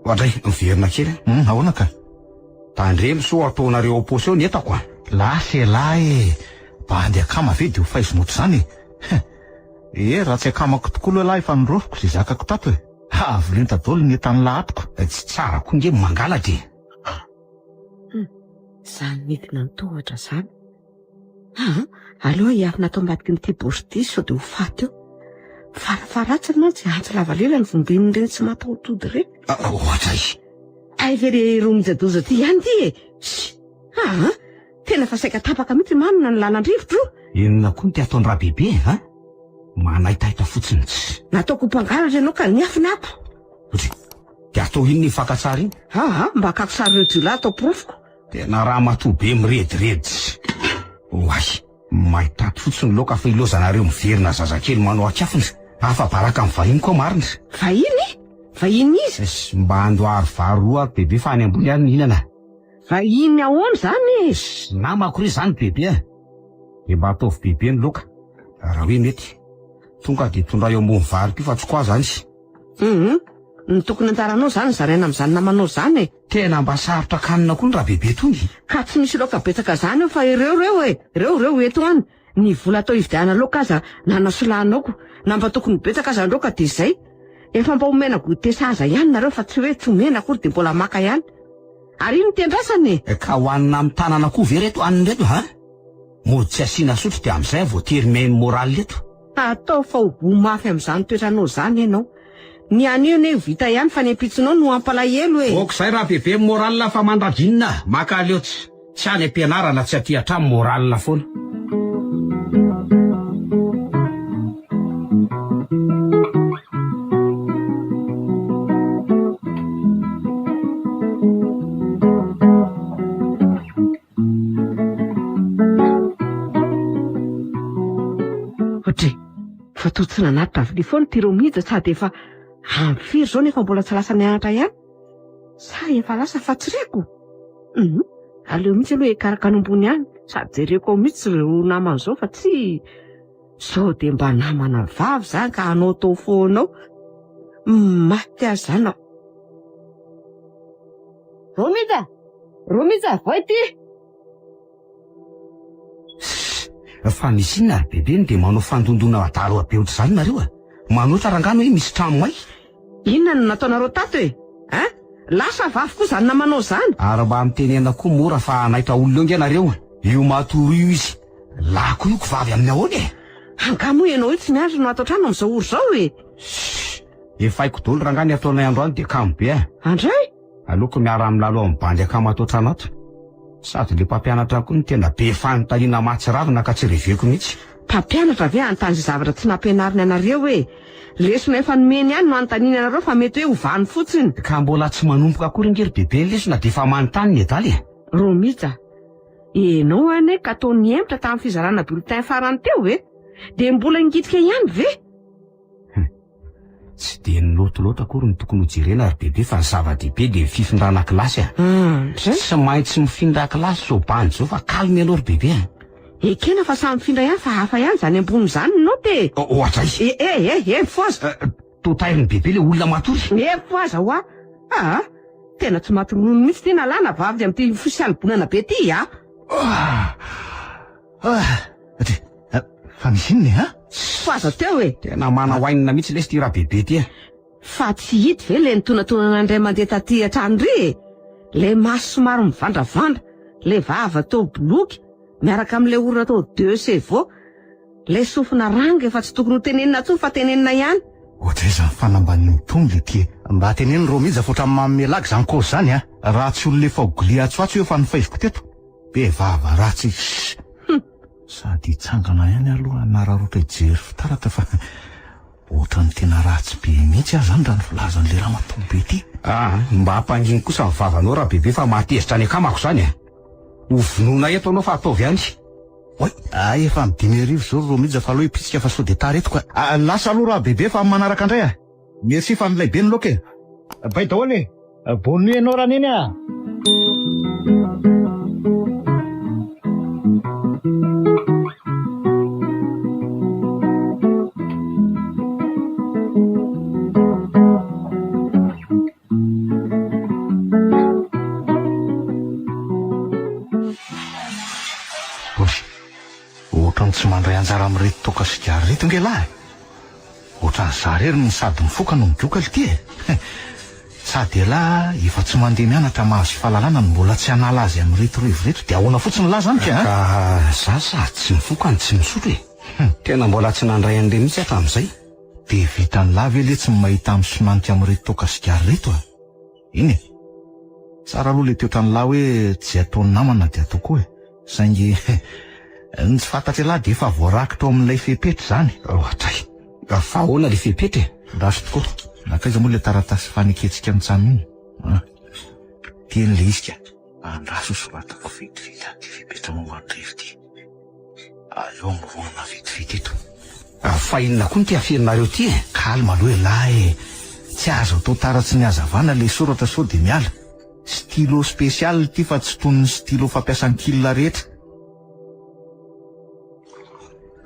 Ohatray miverina kely ahoana ka tandremo so ataonareo aposy eo ny etako lasy elahy bandy akama ve dia ho faizonotro zany raha tsy akamako tokoa loha lahy efa nirofoko zay zakako tato avolenta daholo ny entany lahatiko tsy tsara koa nge mangalatra zany mitina nitohatra zany aloha hiafina atao ambadiky nyity borsity sao dia ho faty eo farafaratsiny mantsy antsy lavalela ny vombininy reny tsy mataotody reny ohatray ay very romijadoza ty ihany ty Tena fa saika tapaka mihitsy manina ny lalan-drivotro. Inona koa ny ty ataony rabebe, ha? Manaitaita fotsiny tsy. Nataoko mpangalatra ianao ka niafinako. De atao iny ny fakatsara iny? Mba hakako sary ireo jiolahy atao porofoko. Tena raha matobe mirediredy. Oay, mahitaty fotsiny loka fa ilozanareo miverina zazakely manao akafony. Afa baraka amin'ny vahiny koa marina. Vahiny? Vahiny izy? Mba andohary varoa bebe fa any ambony any mihinana. Vahiny ahoana zany? Namako re zany bebe. De mba ataovy bebe ny loka. Raha hoe mety. Tonga de tondra eo ambony vary ky fa tsy koa zany. Ny tokony antaranao zany zaraina amin'izany namanao zany. Tena mba sarotra kanina koa ny raha bebe tony. Ka tsy misy loka betsaka zany fa ireo eto any. Ny vola atao ividiana loka aza nanasolahanao. Na mba tokony betsaka aza loka de zay. Efa mba omena gote saza ihany nareo fa tsy hoe tsy omena akory de mbola maka ihany. Ary ino tendrasany? Ka hoanina amin'ny tanana koa ve reto aniny reto, ha? Mody tsy asiana sotro de amin'izay voatery mainy moraly reto. Atao fa ho mafy amin'izany toetranao zany ianao. Ny anio ne vita ihany fa ny ampitsinao no ampalahelo e. Ok zay raha bebe moraly fa mandradinina. Maka leo tsy any ampianarana tsy aty hatramy moraly foana. Fa toa tsy nanatitra avy foana ty Romija sady efa amfiry zao nefa mbola tsy lasa nianatra ihany. Sa efa lasa fa tsy reko. Aleo mihitsy aloha hikaraka any ambony any sady jereko ao mihitsy ireo namana zao fa tsy sao de mba namana vavy zany ka anao tao foanao. Maty azy zany ao. Romija, voy ty. Fa misy inona bebe de manao fandondona adalo abeotra zany nareo a. Manoatra rangano hoe misy trano may. Inona no nataonareo tato e? Lasa vavy koa zany namanao zany. Ary mba mitenena koa mora fa naitra olona eo nareo. Io matoro io izy. Lako io vavy amin'ny ahoana e. Angamo ianao io tsy miandry no atao trano amin'izao oro zao e. Efa haiko daholo rangano ataonay andro any de kamo be a. Andray? Aloko miara amin'ny lalo amin'ny bandy akamo atao trano ato. Sady le mpampianatra koa ny tena be fanontaniana mahatsiravina ka tsy reveko mihitsy. Mpampianatra ve anontany zavatra tsy nampianarina anareo e? Lesona efa nomeny ihany no anontaniana anareo fa mety hoe hovany fotsiny. Ka mbola tsy manompoka akory ngery bebe ny lesona de efa manontany ny edaly. Romija, enao ane ka tao niemtra tamin'ny fizarana bulletin farany teo e? De mbola ingitika ihany ve? Tsy de nilotoloto akory ny tokony hojerena ary bebe fa ny zava-dehibe de fifindrana kilasy a. Tsy maintsy mifindra kilasy zao bandy zao fa kalmy aloha ry bebe a. Ekena fa samy mifindra ihany fa hafa ihany zany ambony zany no te. Ohatra izy. Foaza. Totairin'ny bebe le olona matory. Foaza hoa. Tena tsy matoronono mihitsy ty nalana vavy amin'ty fisialibonana be ty a. Fa misy inona ha? Foaza teo e. Tena mana hoainina mihitsy lesy ty raha bebe ty a. Fa tsy hity ve le nitonantonana indray mandeha taty atrano ry. Le maso somary mivandravandra. Le vava tao boloky. Miaraka amin'le orona tao 2 CV. Le sofina ranga efa tsy tokony ho tenenina tsony fa tenenina ihany. Ohatra izany fanamban'ny mitombo le ty. Mba teneniny Romija fotra amin'ny melagy zany koa zany a. Raha tsy olona efa golia atsoatso eo fa nifaiziko teto. Be vava ratsy. Sady hitsangana ihany aloha nararotra hijery fitaratra fa ohatrany tena ratsy be mihitsy aho zany raha ny filazan'le raha matombo be ty. Mba hampanginy kosa ny vavanao raha bebe fa mahatezitra any akamako zany a. Hovinona eto anao fa ataovy ihany. Efa midimy arivo zao Romija fa aloha hipitsika fa sao de taretiko. Lasa aloha raha bebe fa manaraka andray a. Merci fa nilay be ny loka e. Bay daholo e. Bonne nuit ianao raha neny a. Ohatrany tsy mandray anjara amin'reto toka sigara reto nge lahy. Ohatrany zarery ny sady mifoka no midioka ty e. Sady ela efa tsy mandeha mianatra mahazo fahalalana no mbola tsy hanala azy amin'reto revo reto de ahoana fotsiny lahy zany ka. Za sady tsy mifoka ny tsy misotro e. Tena mbola tsy nandray an'le mihitsy hatramin'izay. De vita ny lavy le tsy mahita amin'ny sonanitra amin'reto toka sigara reto a. Iny e. Tsara aloha le teotra ny lahy hoe tsy ataony namana de atao koa e. saingy ny tsy fantatra lahy de efa voarakitra ao amin'ilay fepetra zany. Atray, fa ahoana le fepetra? Rasy tokoa, nakaiza moa le taratasy faneketsika mitsamy iny. Teny le izy ka, andraso soratako vetivety ty fepetra momban'irevy ty. Aleo miroana vetivety eto. Fa inona koa ny ty aferinareo ty e? Kalma aloha lahy, tsy azo atao taratsy ny hazavana le soratra sao de miala. Stylo spécial ty fa tsy toy ny stylo fampiasan'ny killa rehetra.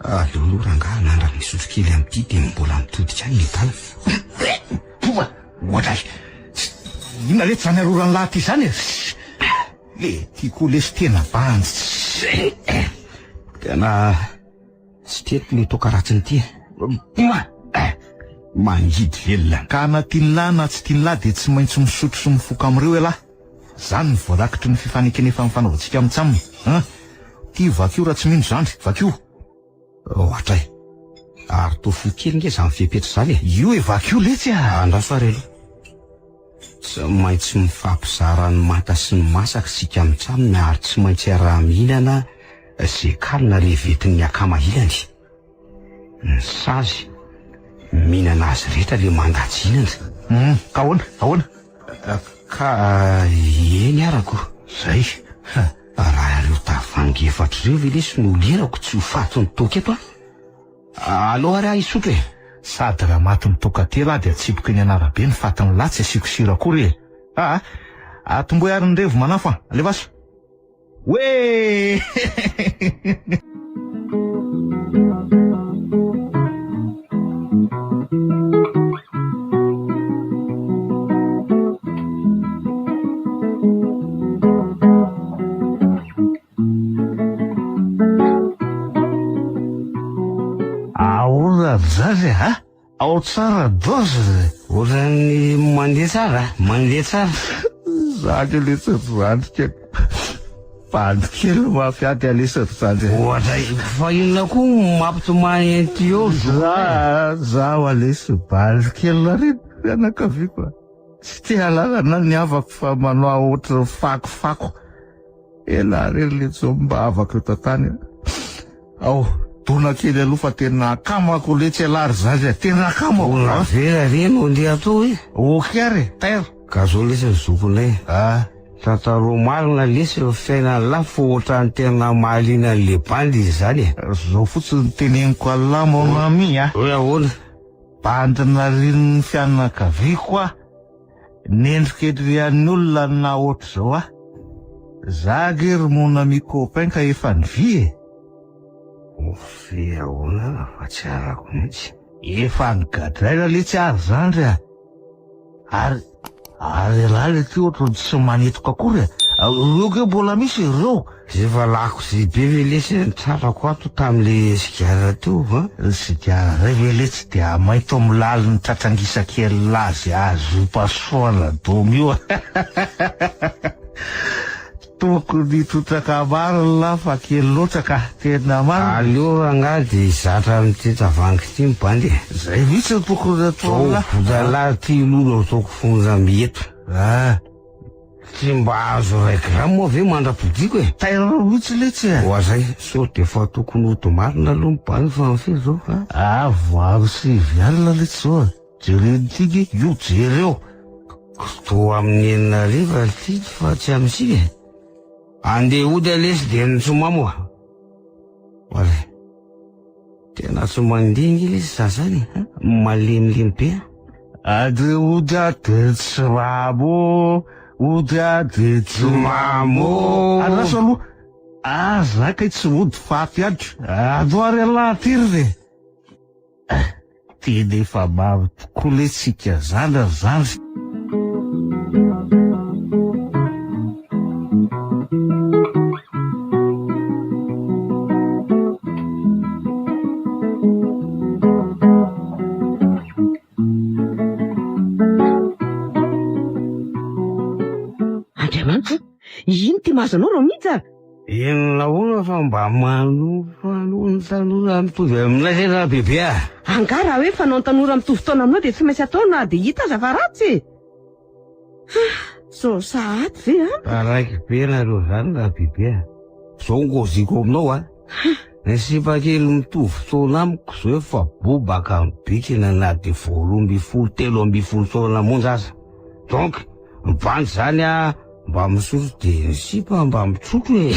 Aleoloha rangahy nandra misotro kely am'ty de mbola mitodika any ny tala. Pova, ohatray. Inona rehetra zany arorany lahy ty zany e? Le tiako lesy tena banjy. Tena tsy teto le tokaratsiny ty. Mangidy velona. Ka na tiany lahy na tsy tiany lahy de tsy maintsy misotro sy mifoka am'ireo e lahy. Zany ny voarakitry ny fifanekenefa mifanaovantsika amintsamina. Ty vakio raha tsy mino zandry, vakio. Atray, ary to fo kely nge zany fepetra zany e. Io e vakio letsy a. Andraso ary aloha. Tsy maintsy mifampizara ny mata sy ny masaka sika mitsamina ary tsy maintsy araha-mihinana ze kalina revetin'ny akama-ilany. Ny sazy mihinana azy rehetra le mandatsinana. Ka ahoana? Ka eny arako. Zay. Raha ireo tavangy efatra ireo ve lesy no lerako tsy ho fatony toka eto a. Aloha ary isotro e. Sady raha maty ny toka telo a de atsipoko eny anarabe ny fatiny lahy tsy asiako sira kory e. Atomboy ary ny revo manafo a. Alevaso. Hoe! Zazy ha? Ao tsara dozy. Oran'ny mandeha tsara. Zany lesady zandrika. Bandy kely mafiady alesady zandry. Ohatray, fa inona koa mampitomany ety eo? Zaho alesy bandy kely na rin anakaviko. Tsy te halalana ny avako fa manao ohatra fakofako. Ela reny le mba avako eto tany. Ao. Dona kely aloha fa tena akamako letsy alary zany tena akamako. Ona vera reny ondeha atao e. Okary, tairo. Ka zao lesy ny zokonay. Tantaro marina lesy fiaina lafo ohatrany tena mahaliana le bandy izy zany e. Zao fotsiny teneniko alahy monami a. Hoe ahoana? Bandina rin'ny fianakaviko a. Nendrikely an'ny olona na ohatra zao a. Zagery monami copain ka efa nivy e. Fe ahoana fa tsy arako mihitsy. Efa nigadraina le tsy ary zandry a. Ary lahy le ty ohatrany tsy manetoka akory a. Ireo ke mbola misy ireo. Efa lako sy be ve lesy nitrarako ato tam'le sigara teo va? Sigara ray ve le tsy dia mainto milalo ny tratrangisakely lazy azo pasoana domy io. Tokony trotraka maro la fa kely loatra ka tena maro. Aleo rangahy de zatra amin'ity tavangy ty mibandy. Zay mihitsy tokony atao la. Zalahy ty lolo ataoko fonja mieto. Tsy mba azo 1 gramo moa ve mandrapodiko e. Taira mihitsy letsy e. Oazay, so de fa tokony ho tomarina aloha mibandy fa mife zao. Valo sy vialina letsy zao. Jereny tiky io jereo. To amin'ny 9 ty fa tsy amsika e. Andeha ody alesy de nitsoma moa. Oazay, tena tsy mandingy lesy sasany malemilemy be. Andeha ody de tsy mamo. Ody de tsy mamo. Anaso aloha. Zakay tsy ody faty adro. Adoary alahy tiry re. Tena efa mamy tokoa le tsika zany zany. Ino ty mazanao ro mihitsy? Inona hono fa mba manofano tanora mitovy aminay tena bebe a. Angara hoe fanao tanora mitovy taona aminao de tsy maintsy atao na de hita aza fa ratsy. So sahady ve a? Araiky be nareo zany na bebe a. Zao ngoziko aminao a. Nasipa kely mitovy fotoana amiko zao fa bobaka mibikina anaty 12-13 taona monja aza. Donc mibandy zany a mba misotro de nisipa mba mitrotro e.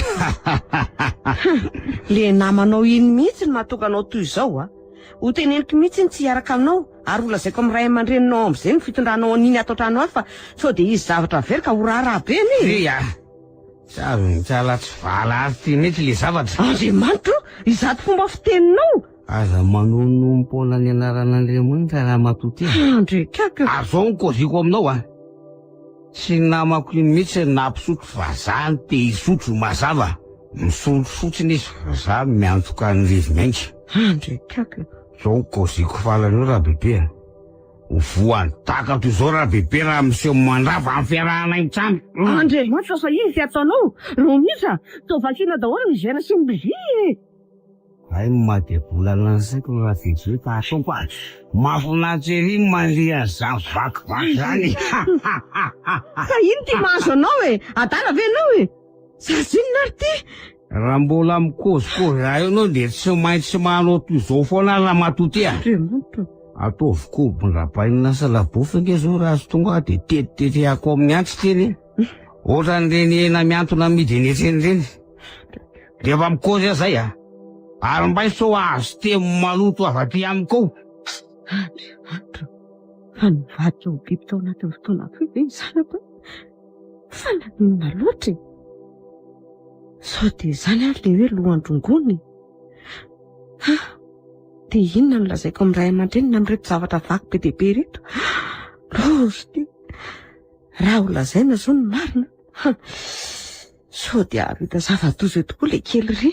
Le namanao iny mihitsy no natokanao toy izao a. Ho teneniko mihitsy ny tsy hiaraka aminao ary ho lazaiko amin'ny ray aman-dreninao amin'izay ny fitondranao an'iny ato an-trano ato fa sao de izy zavatra very ka ho raharaha be any. Ia, tsara tsy vala azy ty mihitsy le zavatra. Andriamanitra, izato fomba fiteninao. Aza manonompoana ny anaran'Andriamanitra raha matoty. Andrekaka. Ary zao ny koziko aminao a. Tsy namako iny mihitsy nampisotro fa zany te hisotro mazava. Misotro fotsiny izy fa za miantoka ny rivomainty. Andrekaka. Zao koziko falan'io raha bebe. Voany takato izao raha bebe raha miseho mandrava amin'ny fiarahana itsamy. Andriamanitra fa izy ataonao. Romisa, tao vakina daholo ny zera sy ny bizy. Ay madebolana ny saiko raha fijery ka ataoko azy. Mahafinaritra ery mandria zany vakivaky zany. Ka ino ty mahazo anao e? Adala ve anao e? Sazinona ary ty? Raha mbola mikozikozy raha io anao de tsy maintsy manao toy izao foana raha matoty a. Andriamanitra. Ataoviko bondrapainina salabofy nge zao raha sy tonga de tetiteteako amin'ny antitra eny. Ohatran'ireny hena miantona amidy eny etseny reny. Rehefa mikozy azay a. Ary mbay sao azo temo maloto avy aty amiko. Andriamanitra. Fa nivadika ho biby tao anatin'ny fotoana toy ve zanako? Fa nanina loatra e. Sao de zany ary le hoe lohan-drongony. De inona no lazaiko amin'ny ray aman-dreniny amin'ireto zavatra vaky be dia be reto? Rozy ty. Raha ho lazaina zao ny marina. Sao de avita zava-doza tokoa le kely re.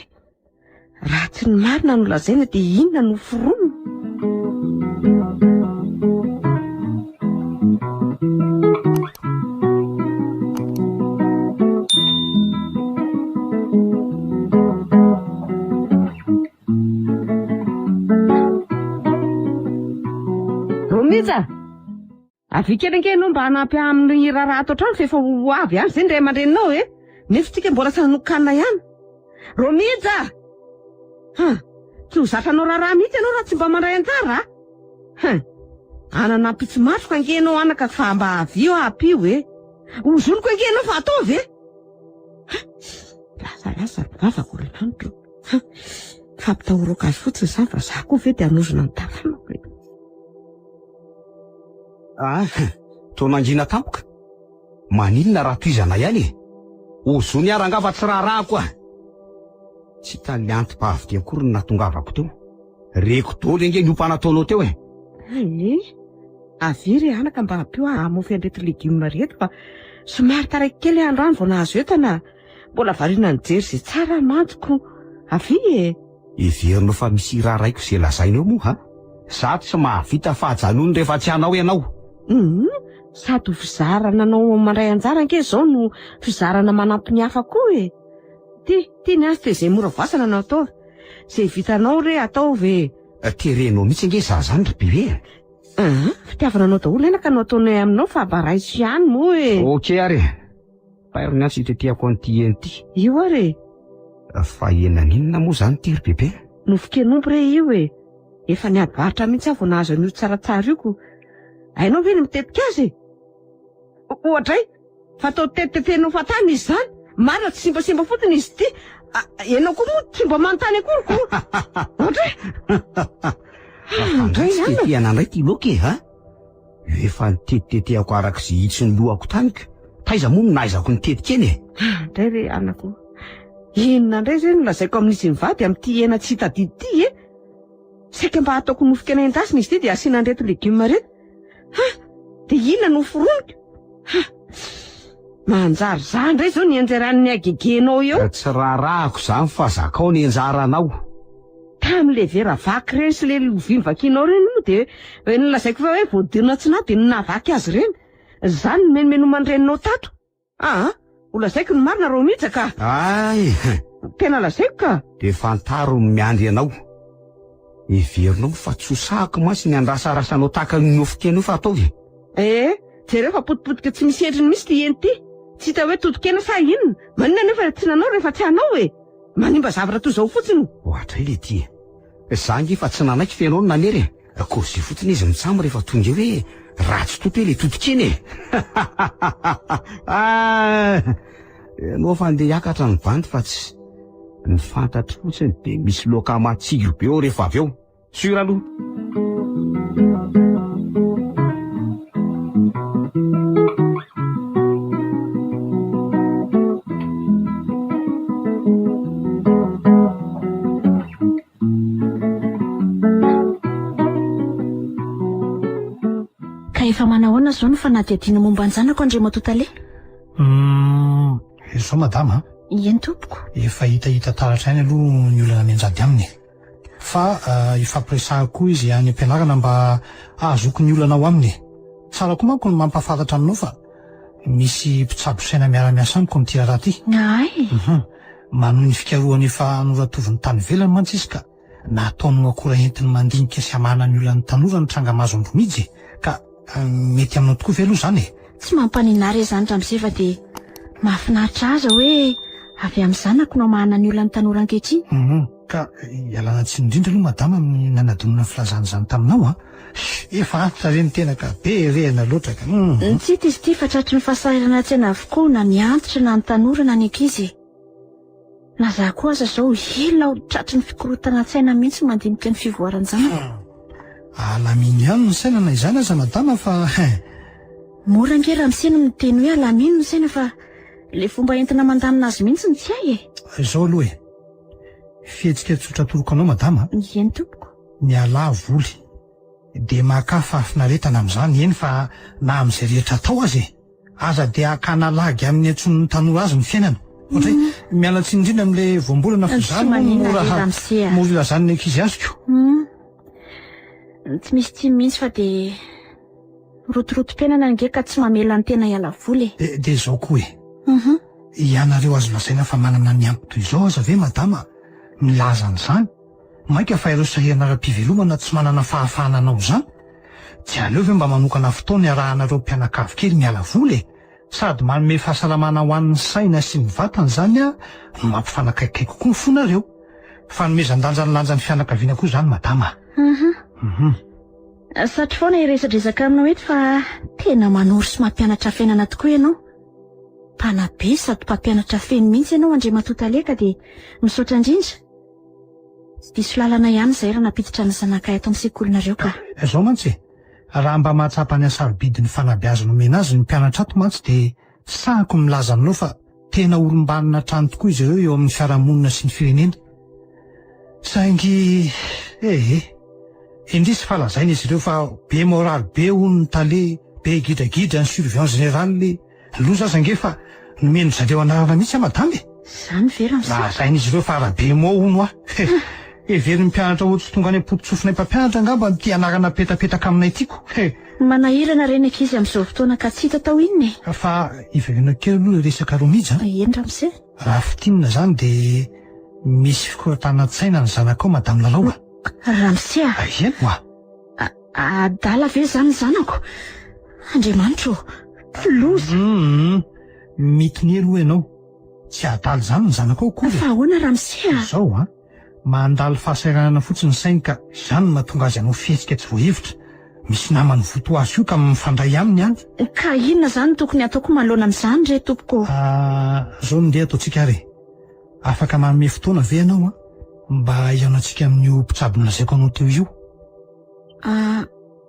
Raha tsy ny marina no lazaina de inona no foronina? Romisa, avikelenkely anao mba hanampy amin'ny raharaha ato an-trano fa efa ho avy ihany izay ny ray aman-dreninao e. Nefa tsika mbola tsy nanokanina ihany. Romisa! Tsy ho zatranao raharaha mihitsy ianao raha tsy mba mandray anjara a. Ananampy tsy matroka ange ianao anaka fa mba avy io apio e. Hozoniko ange ianao fa ataovy e. Lasa vavako ry laniko. Fampitahorako azy fotsiny izany fa za koa ve de hanozona ny tafanako e. Toa nangina tampoka. Maninona raha toizana ihany e. Ozony arangava tsy raharahako a. Tsy taliantim-pavy ty akory ny natongavako teo. Reko dolo nge niompana-taonao teo e. Avery anaka mba apio amofy anreto legioma reto fa somary taraiky kely androany vao nahazo etana. Mbola variana ny jery zay tsara mantoko. Avy e. Iverinao fa misy raha raiko izay lazainao moa ha. Za tsy mahavita fahajanony rehefa tsy hanao ianao. Sady ho fizarana anao mandray anjara anke zao no fizarana manampy ny hafa koa e. Ty ny azy te zay mora voasana no ataovy. Zay vitanao re ataovy. Terenao mihitsy nge za zany ry bebe. Fitiavana anao daholo enaka no ataonay aminao fa mba raisy ihany moa e. Okey ary. Pairony azy itetehako an'ty eny-ty. Io ary. Fa enaninona moa zany ty ry bebe? Nofokenompo re io e. Efa niadvaritra mihitsy avy nahazo an'io tsaratsara io ko. Ainao ve ny mitetika azy? Ohatray, fa atao tetitetenao fatany izy zany. Marina tsy simbasimba fotsiny izy ty. Ianao koa moa tsy mba manontany akory ko. Ohatray. Tetehana andray ty loka e ha? Efa nitetetehako arak'izay hitsy ny lohako tanika. Taiza moa nahaizako nitetika eny e. Ndray re anako. Inona ndray zay no lazaiko amin'izy mivady amin'ty hena tsy hitadidy ty e. Saika mba ataoko nofokena endasina izy ty de asiana anreto legioma reto. De inona no foroniko? Manjary zany ndray zao ny anjaran'ny agegenao eo. Tsy raharahako zany fa zakao ny anjaranao. Tamin'le vera vaky reny sy le lovia vakinao reny moa de nolazaiko fa hoe voadirina tsy na de nahavaky azy reny. Zany ny menomenoman'ny reninao tato. Ho lazaiko ny marina rao mihitsy ka. Ay, tena lazaiko ka. de fantaro ny miandry anao. Iverinao fa tsy hosahako masy ny andrasarasanao tahaka ny nofokena io fa ataovy. Jereo fa potipotika tsy misy endriny misy ty eny ty. Tsy hita hoe totokena sa inona. Manina nefa tsy nanao rehefa tsy hanao e. manimba zavatra toy izao fotsiny. ohatra ile ty za nge fa tsy nanaiky fianao no nanery akory fotsiny izy mitsamo rehefa tonga hoe ratsy toto hoe le totokeny e. Ianao fa andeha hiakatra ny bandy fa tsy ny fantatry fotsiny de misy loka matsiro be eo rehefa avy eo sura aloha. Efa manahoana zao no fanadihadiana momba ny zanako André Matotale? Izao madama, Eny tompoko. efa hitahita taratra ainy aloha ny olana mianjady aminy. Fa ifampiresahako izy any am-pianarana mba ahazoko ny olana ao aminy. Tsara koa manko ny mampahafantatra aminao fa misy mpitsabosaina miara-miasa amiko amin'ity raha ty. Ay. Manohy ny fikarohany efa noratoviny tany velany mantsy izy ka nataony akora entiny mandinika sy hamana ny olana tanora ny tranga mazo ambomijy ka mety aminao tokoa ve aloha zany e? Tsy mampaninary izany ramose fa de mahafinaritra aza hoe avy amin'ny zanako no mahana ny olana tanora ankehitriny. Ka ialana tsiny indrindra aloha madama amin'ny nanadonana filazana izany taminao efa antitra reny tena ka be rehana loatra ka. Tsy izy ity fa tratry ny fahasahiranana tsena avokoa na ny antitra na ny tanora na ny ankizy. Na za koa aza zao ela tratry ny fikorotana tsaina mihitsy mandinika ny fivoaran'ny zanako. Alaminy ihany ny sainana izany aza madama fa Mora nge ramose no miteny hoe alaminy ny saina fa le fomba entina mandamina azy mihitsy ny tsy hay e. izao aloha e, fihetsika tsotra toroko anao madama, Eny tompoko. ny alà voly de maka fahafinaretana amin'izany eny fa na amin'izay rehetra atao azy e, aza de akana lagy amin'ny antson'ny tanora azy ny fiainana. Ohatra hoe miala tsiny indrindra amin'le voambolana Tsy fizany manina le ramose. mora ilazany ny ankizy azoko. Tsy misy tiny mihitsy fa de rotorotom-piainana nge ka tsy mamela ny tena hiala voly e. De zao koa e, ianareo azo lasaina fa manana ny ampy toy izao aza ve madama milaza an'izany, maika fa ireo sahiranara-pivelomana tsy manana fahafahana anao izany, tsy aleo ve mba manokana fotoana iarahanareo mpianakavy kely miala voly e, sady manome fahasalamana ho an'ny saina sy ny vatana izany no mampifanakaikay kokoa ny fonareo, fanomezan-danja ny lanjan'ny fianakaviana koa izany madama. Satry foana iresadresaka aminao eto fa tena manoro sy mampianatra fiainana tokoa ianao. Mpanabe sady mpampianatra feny mihitsy ianao André Matotale ka de misaotra indrindra. Tsy diso lalana ihany izay raha napiditra ny zanakay eto amin'ny sekolinareo ka. Izao mantsy e, raha mba mahatsapa ny asarobidiny fanabeazana omena azy ny mpianatra ato mantsy de sahako milaza aminao fa tena olom-banina trano tokoa izy ireo eo amin'ny fiarahamonina sy ny firenena. Saingy indrisy falazaina izy ireo fa be moraly be hono ny tale, be gidragidra ny surveillant général le loza aza nge fa nomeno zareo anarana mihitsy madama e. Zany vera amin'ny Lazaina izy ireo fa arabe mo hono everiny mpianatra ohatsy tonga any am-pototsofonay mpampianatra angamba ny ty anarana petapetaka aminay tiako. manahirana reny ankizy amin'izao fotoana ka tsy hita tao inona e. Fa iverina kely aloha resaka romija. Eny ramose. Raha fitinina zany de misy fikorontanana-tsaina ny zanakao madame Lalaoa. Ramose a. Eny hoa. Adala ve zany zanako? Andriamanitro, loza. Mitony aloha ianao. Tsy adala zany ny zanakao koa. Fa ahoana ramose a? Zao mandalo fahasahiranana fotsiny sainy ka izany mahatonga azy anao fihetsika tsy voahevitra. Misy namany voto azy io ka mifandray aminy any. Ka inona zany tokony ataoko maloana amin'izany re tompoko? Zao ndeha ataontsika re. Afaka manome fotoana ve ianao mba hiaonantsika amin'io mpitsabo nolazaiko anao teo io?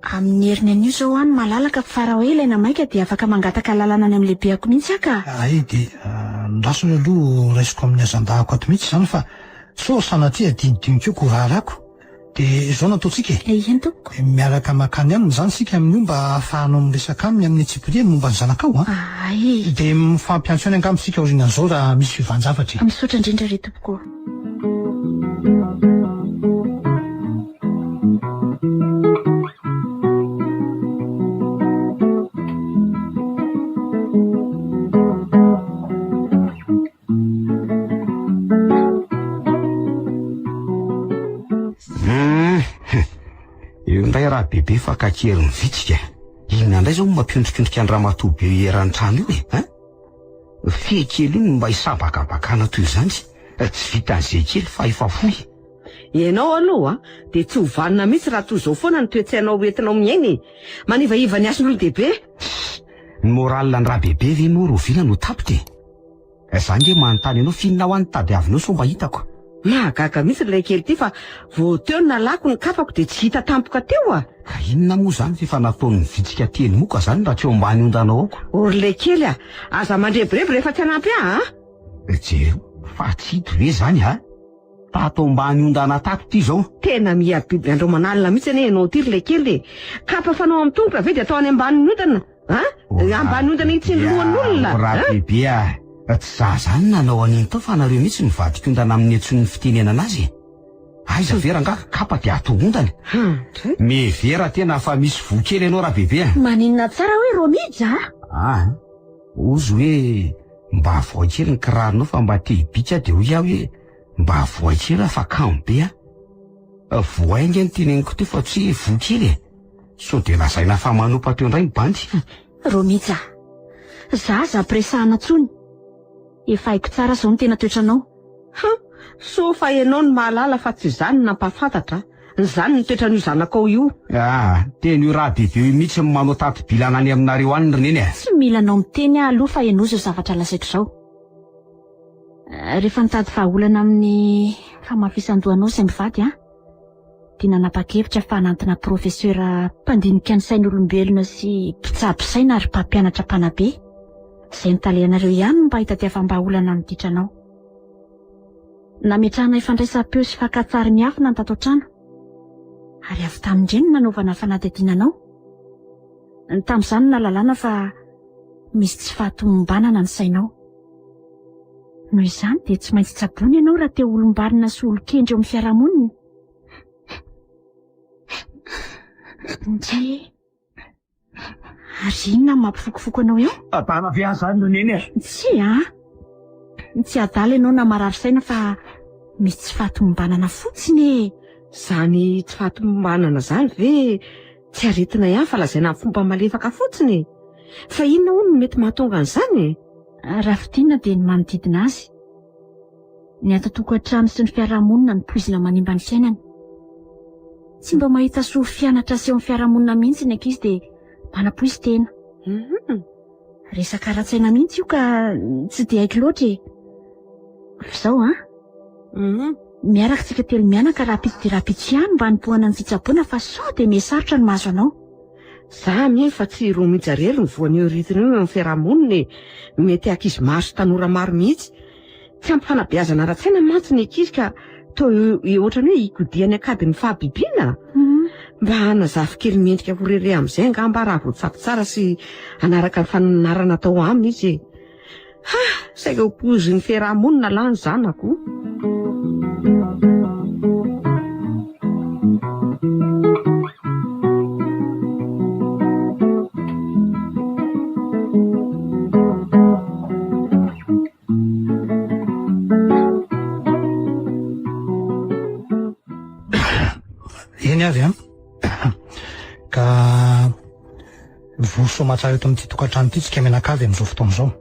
Amin'ny heriny an'io zao any malalaka fara ela ena maika de afaka mangataka lalana any amin'ny lehibeako mihitsy aka. De ndrasony aloha raisiko amin'ny azandahako ato mihitsy zany fa so sanatria dinidiniko ko raharako. De zao nataontsika Eny tompoko. miaraka makany aminy zany sika amin'io mba ahafahanao miresaka aminy amin'ny tsipiriany momba ny zanakao de mifampiantso any angamba sika orinan'izao raha misy fivanjavatra. Misaotra indrindra re tompoko. Io ndray raha bebe fa kakero ny vitsika. Inona ndray zao mampiondrikondrika ny ramatoa be eran'ny trano io e. Fehikely iny mba hisabakabakana toy izany. Tsy vitan'izay kely fa efa fohy. Ianao aloha dia tsy hovanina mihitsy raha toy izao foana ny toe-tsainao entinao miainy. Manivaiva ny ason'olon-dehibe. Ny moralina ny rahabebe ve moa Rovina no tapitra? Zany nge manontany ianao finona ho any tadiavinao so mba hitako. Mahagaga mihitsy ilay kely ity fa vao teo ny nalako ny kapako dia tsy hita tampoka teo a. Ka inona moa zany fefa nataony vitsika teny moka zany raha tsy eo ambany ondanao aoko? Orlay kely a, aza mandrebireby rehefa tsy hanampy a. Jereo, fa tsy hito ve zany ha? Tato ambany ondana tato ty zao. Tena miabiby andro manalina mihitsy ane ianao ty ilay kely. Kapa fanao amin'ny tongotra ve dia atao any ambany ondana? Ambany ondana iny tsy ny lohan'olona. Rahabebe a. Tsy za zany nanao an'iny tao fa nareo mihitsy nivadika ondana amin'ny antsony ny fitenenana azy. Aiza vera nga kapa dia ato ondana. Mevera tena fa misy vokely ianao Rahabebe. Maninona tsara hoe Romija? Ozy hoe mba avoakely ny kiraronao fa mba te hibika dia hoy aho hoe mba avoakely fa kamo be a. Voainga ny teneniko teo fa tsy vokely. So dia lazaina fa manopa teo indray ny bandy. Romija, za presahana tsony. Efa haiko tsara zao ny tena toetranao. So fa ianao ny mahalala fa tsy izany nampafantatra. Izany ny toetran'io zanakao io. Teny io Rahabebe io mihitsy ny manao tato-bilana any aminareo any reneny a. Tsy mila anao miteny aloha fa ianao zao zavatra lazaiko zao. Rehefa nitady vahaolana amin'ny famafisan-dohanao izay mivady dia nanapa-kevitra fa hanantina profesera mpandinika ny sain'olombelona sy mpitsabosaina ary mpampianatra mpanabe. Izay nitalehanareo ihany mba hitadiavam-bahaolana ny ditranao. Nametrahana ifandraisam-peo sy fankatsary miafina ny tato an-trano. Ary avy tamindreny nanaovana fanadidinanao. Tamin'izany nalalana fa misy tsy fahatomombanana ny sainao. Noho izany dia tsy maintsy tsaboana ianao raha te olom-balina sy olon-kendry eo amin'ny fiarahamonina. Ary inona mampifokofoko anao eo? Tana fiasa no neny. Tsy adala ianao na marary saina fa misy tsy fahatomombanana fotsiny. Zany tsy fahatomombanana zany ve tsy aretina ihany fa lazaina amin'ny fomba malefaka fotsiny. Fa inona hono no mety mahatonga an'izany? Raha fitiana dia ny manodidina azy. Ny ato-tokantrano sy ny fiarahamonina ny poizina manimba ny fiainany. Tsy mba mahita soa fianatra sy eo amin'ny fiarahamonina mihitsy ny ankizy dia manapoizy tena. Resaka ara-tsaina mihitsy io ka tsy dia haiko loatra. Izao miaraka tsika telo mianaka rapitsy dia rapitsy ihany mba hanimpohana ny fitsaboana fa sao dia mihasarotra ny mahazo anao. Za mie fa tsy romijarely ny voan'io ritiny io amin'ny fiarahamonina. Mety ankizy maro sy tanora maro mihitsy. Tsy ampifanabeazana ara-tsaina mantsy ny ankizy ka toa ohatrany hoe higodiany akadiny fahabibiana. Mba hanazafy kely mendrika ho rere amin'izay angamba raha voatsapy tsara sy anaraka ny fananarana atao aminy izy. Saika ho pozin'ny fiarahamonina lany zanako. Eny avy ka voso matsara eto amin'ity tokantrano ity tsika menakavy amin'izao fotoana izao.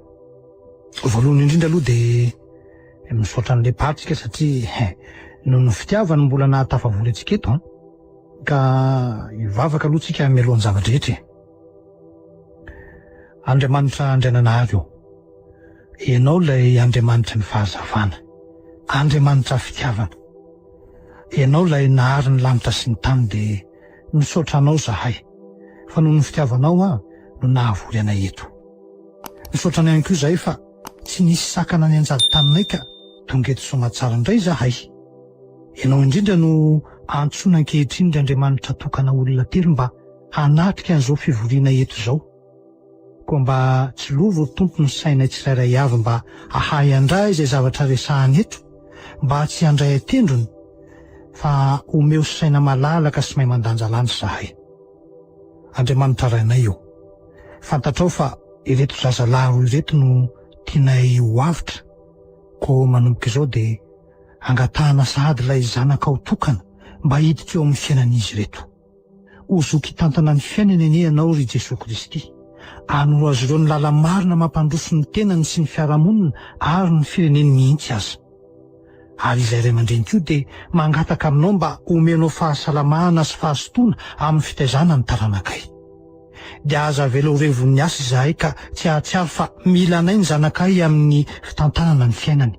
Voalohany indrindra aloha dia misaotra an'ilay paritsika satria noho ny fitiavany mbola nahatafavory antsika eto ka hivavaka aloha tsika mialohan'ny zavadrehetra. Andriamanitra andriananahary io, ianao ilay Andriamanitra ny fahazavana, Andriamanitra fitiavana. Ianao ilay nahary ny lanitra sy ny tany dia misaotra anao zahay fa noho ny fitiavanao no nahavory anay eto. Misaotra anay ihany koa zahay fa tsy nisy sakana ny anjady taninay ka tonga eto somatsara indray zahay. Ianao indrindra no antsoina ankehitriny ny Andriamanitra tokana olona telo mba hanatrika an'izao fivoriana eto izao. Koa mba tsy lovo tompo ny sainay tsirairay avy mba ahay andray izay zavatra resahany eto, mba tsy handray atendrony fa omeo saina malalaka sy mahay mandanja lany zahay. Andriamanitra rainay io, fantatrao fa ireto zazalahy ireto no tianay ho avitra, ko manomboka izao dia angatahana sahady ilay zanakao tokana mba hiditra eo amin'ny fiainan'izy ireto. Hozoky tantana ny fiainany anie ianao ry Jesosy Kristy, hanoro azy ireo ny lala marina mampandroso ny tenany sy ny fiarahamonina ary ny fireneny mihitsy aza. Ary izay ray aman-dreny koa dia mangataka aminao mba omenao fahasalamana sy fahasotoana amin'ny fitaizana ny taranakay. Dia aza velao revon'ny asa izahay ka tsy ahatsiaro fa mila anay ny zanakay amin'ny fitantanana ny fiainany.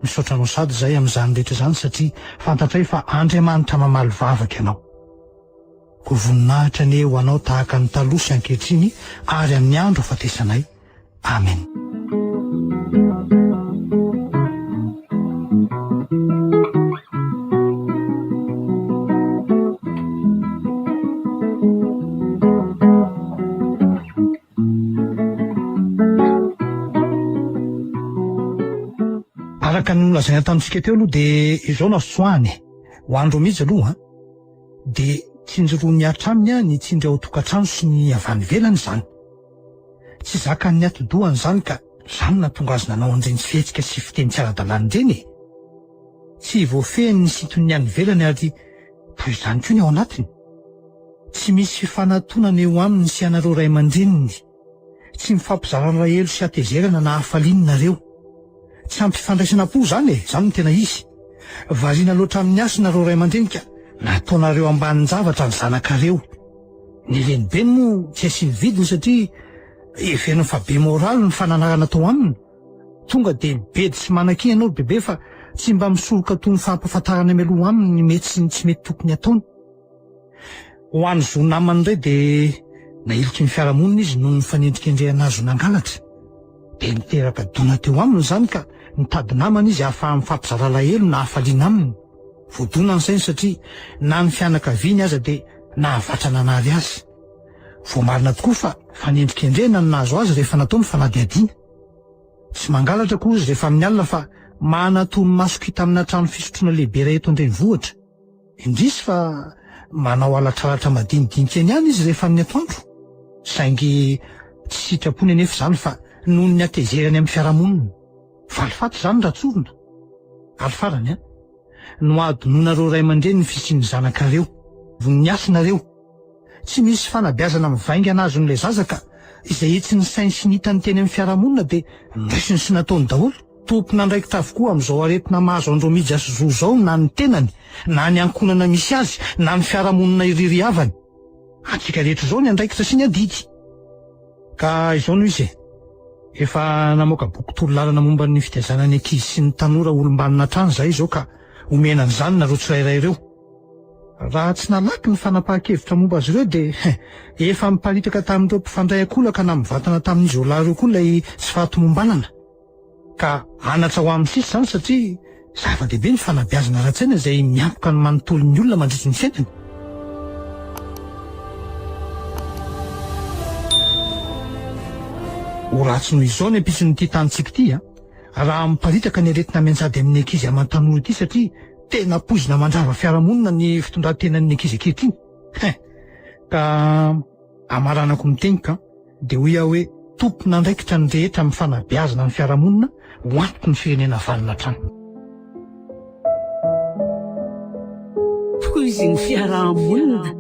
Misaotra anao sady izahay amin'izany rehetra izany satria fantatray fa Andriamanitra mamaly vavaka ianao. Ko voninahitra ny ho anao tahaka ny taloha sy ankehitriny ary amin'ny andro afatesanay. Amen. Araka ny nolazaina tamintsika teo aloha dia izao na soany ho andro mihitsy aloha dia tsinjoroany atraminy ny tsindry ao tokantrano sy ny avy any ivelany izany. Tsy zakan'ny atodohany izany ka izany nahatonga azy nanao an'ireny fihetsika sy fiteny tsy ara-dalàna ireny. Tsy voafehiny ny siton'ny any ivelany ary toy izany koa ny ao anatiny. Tsy misy fifanantonana eo aminy sy anareo ray aman-dreniny. Tsy mifampizarana lahelo sy atezerana na hafaliany nareo. Tsy ampifandraisana po izany izany no tena izy. Variana loatra amin'ny asa nareo ray aman-dreny ka nataonareo ambanin'ny zavatra ny zanakareo. Ny renibeny moa tsy asiany vidiny satria heverina fa be moraly ny fananarana tao aminy. Tonga dia mibedy sy manan-kina ianao bebe fa tsy mba misoroka toy ny fampahafantarana mialoha aminy ny mety sy ny tsy mety tokony ataony. Ho an'ny zo namany indray dia nailika ny fiarahamonina izy noho ny fanendrikendrehana azo nangalatra. Dia niteraka dona teo aminy izany ka nitady namana izy ahafaha mifampizara lahelo na hafaliana aminy. Voadonany sainy satria na ny fianakaviany aza dia nahavatra nanary azy. Voamarina tokoa fa fanendrikendrehana no nahazo azy rehefa natao ny fanadihadiana. Tsy mangalatra koa izy rehefa amin'ny alina fa manatony masoko hita amina trano fisotroana lehibe iray eto an-drenivohitra. Indrisy fa manao alatralatra madinidinika eny ihany izy rehefa amin'ny atoandro. Saingy tsy sitrapony anefa izany fa noho ny atezerany amin'ny fiarahamonina. Falifaty izany ratsorina. Alifarany no adononareo ray aman-dreny ny fisian'ny zanakareo. Voniniasinareo. Tsy misy fanabeazana mivaingana azon'ilay zaza ka izay etsy ny sainy sy nitany teny amin'ny fiarahamonina dia nraisiny sy nataony daholo. Tompona andraikitra avokoa amin'izao aretina mahazo andromija sy zo zao na ny tenany, na ny ankonana misy azy, na ny fiarahamonina iriry avany. Antsika rehetra izao ny andraikitra sy ny adidy. Ka izao no izy efa namoaka boky torolalana momba ny fitaizana ny ankizy sy ny tanora olombanina trano izay izao ka omenany izany nareo tsirairay ireo. Raha tsy nalaky ny fanapahan-kevitra momba azy ireo dia efa miparitaka tamin'ireo mpifandray akolaka na mivatana tamin'izy olahy ireo koa ilay tsy fahatomombanana. Ka anatra ho amin'ny sisa izany satria zava-dehibe ny fanabeazana ara-tsaina izay miampoka ny manontolo ny olona mandritra ny fiainany. Ho ratsy noho izao ny ampison'ity tanitsika ity raha miparitaka ny aretina mianjady amin'ny ankizy aman-tanora ity satria tena poizina mandrava fiarahamonina ny fitondran-tenan'ny ankizy ankehitriny. Ka amaranako mitenika dia hoy aho hoe tompona andraikitra ny rehetra amin'ny fanabeazana ny fiarahamonina ho antoky ny firenena valina trano. Poizy ny fiarahamonina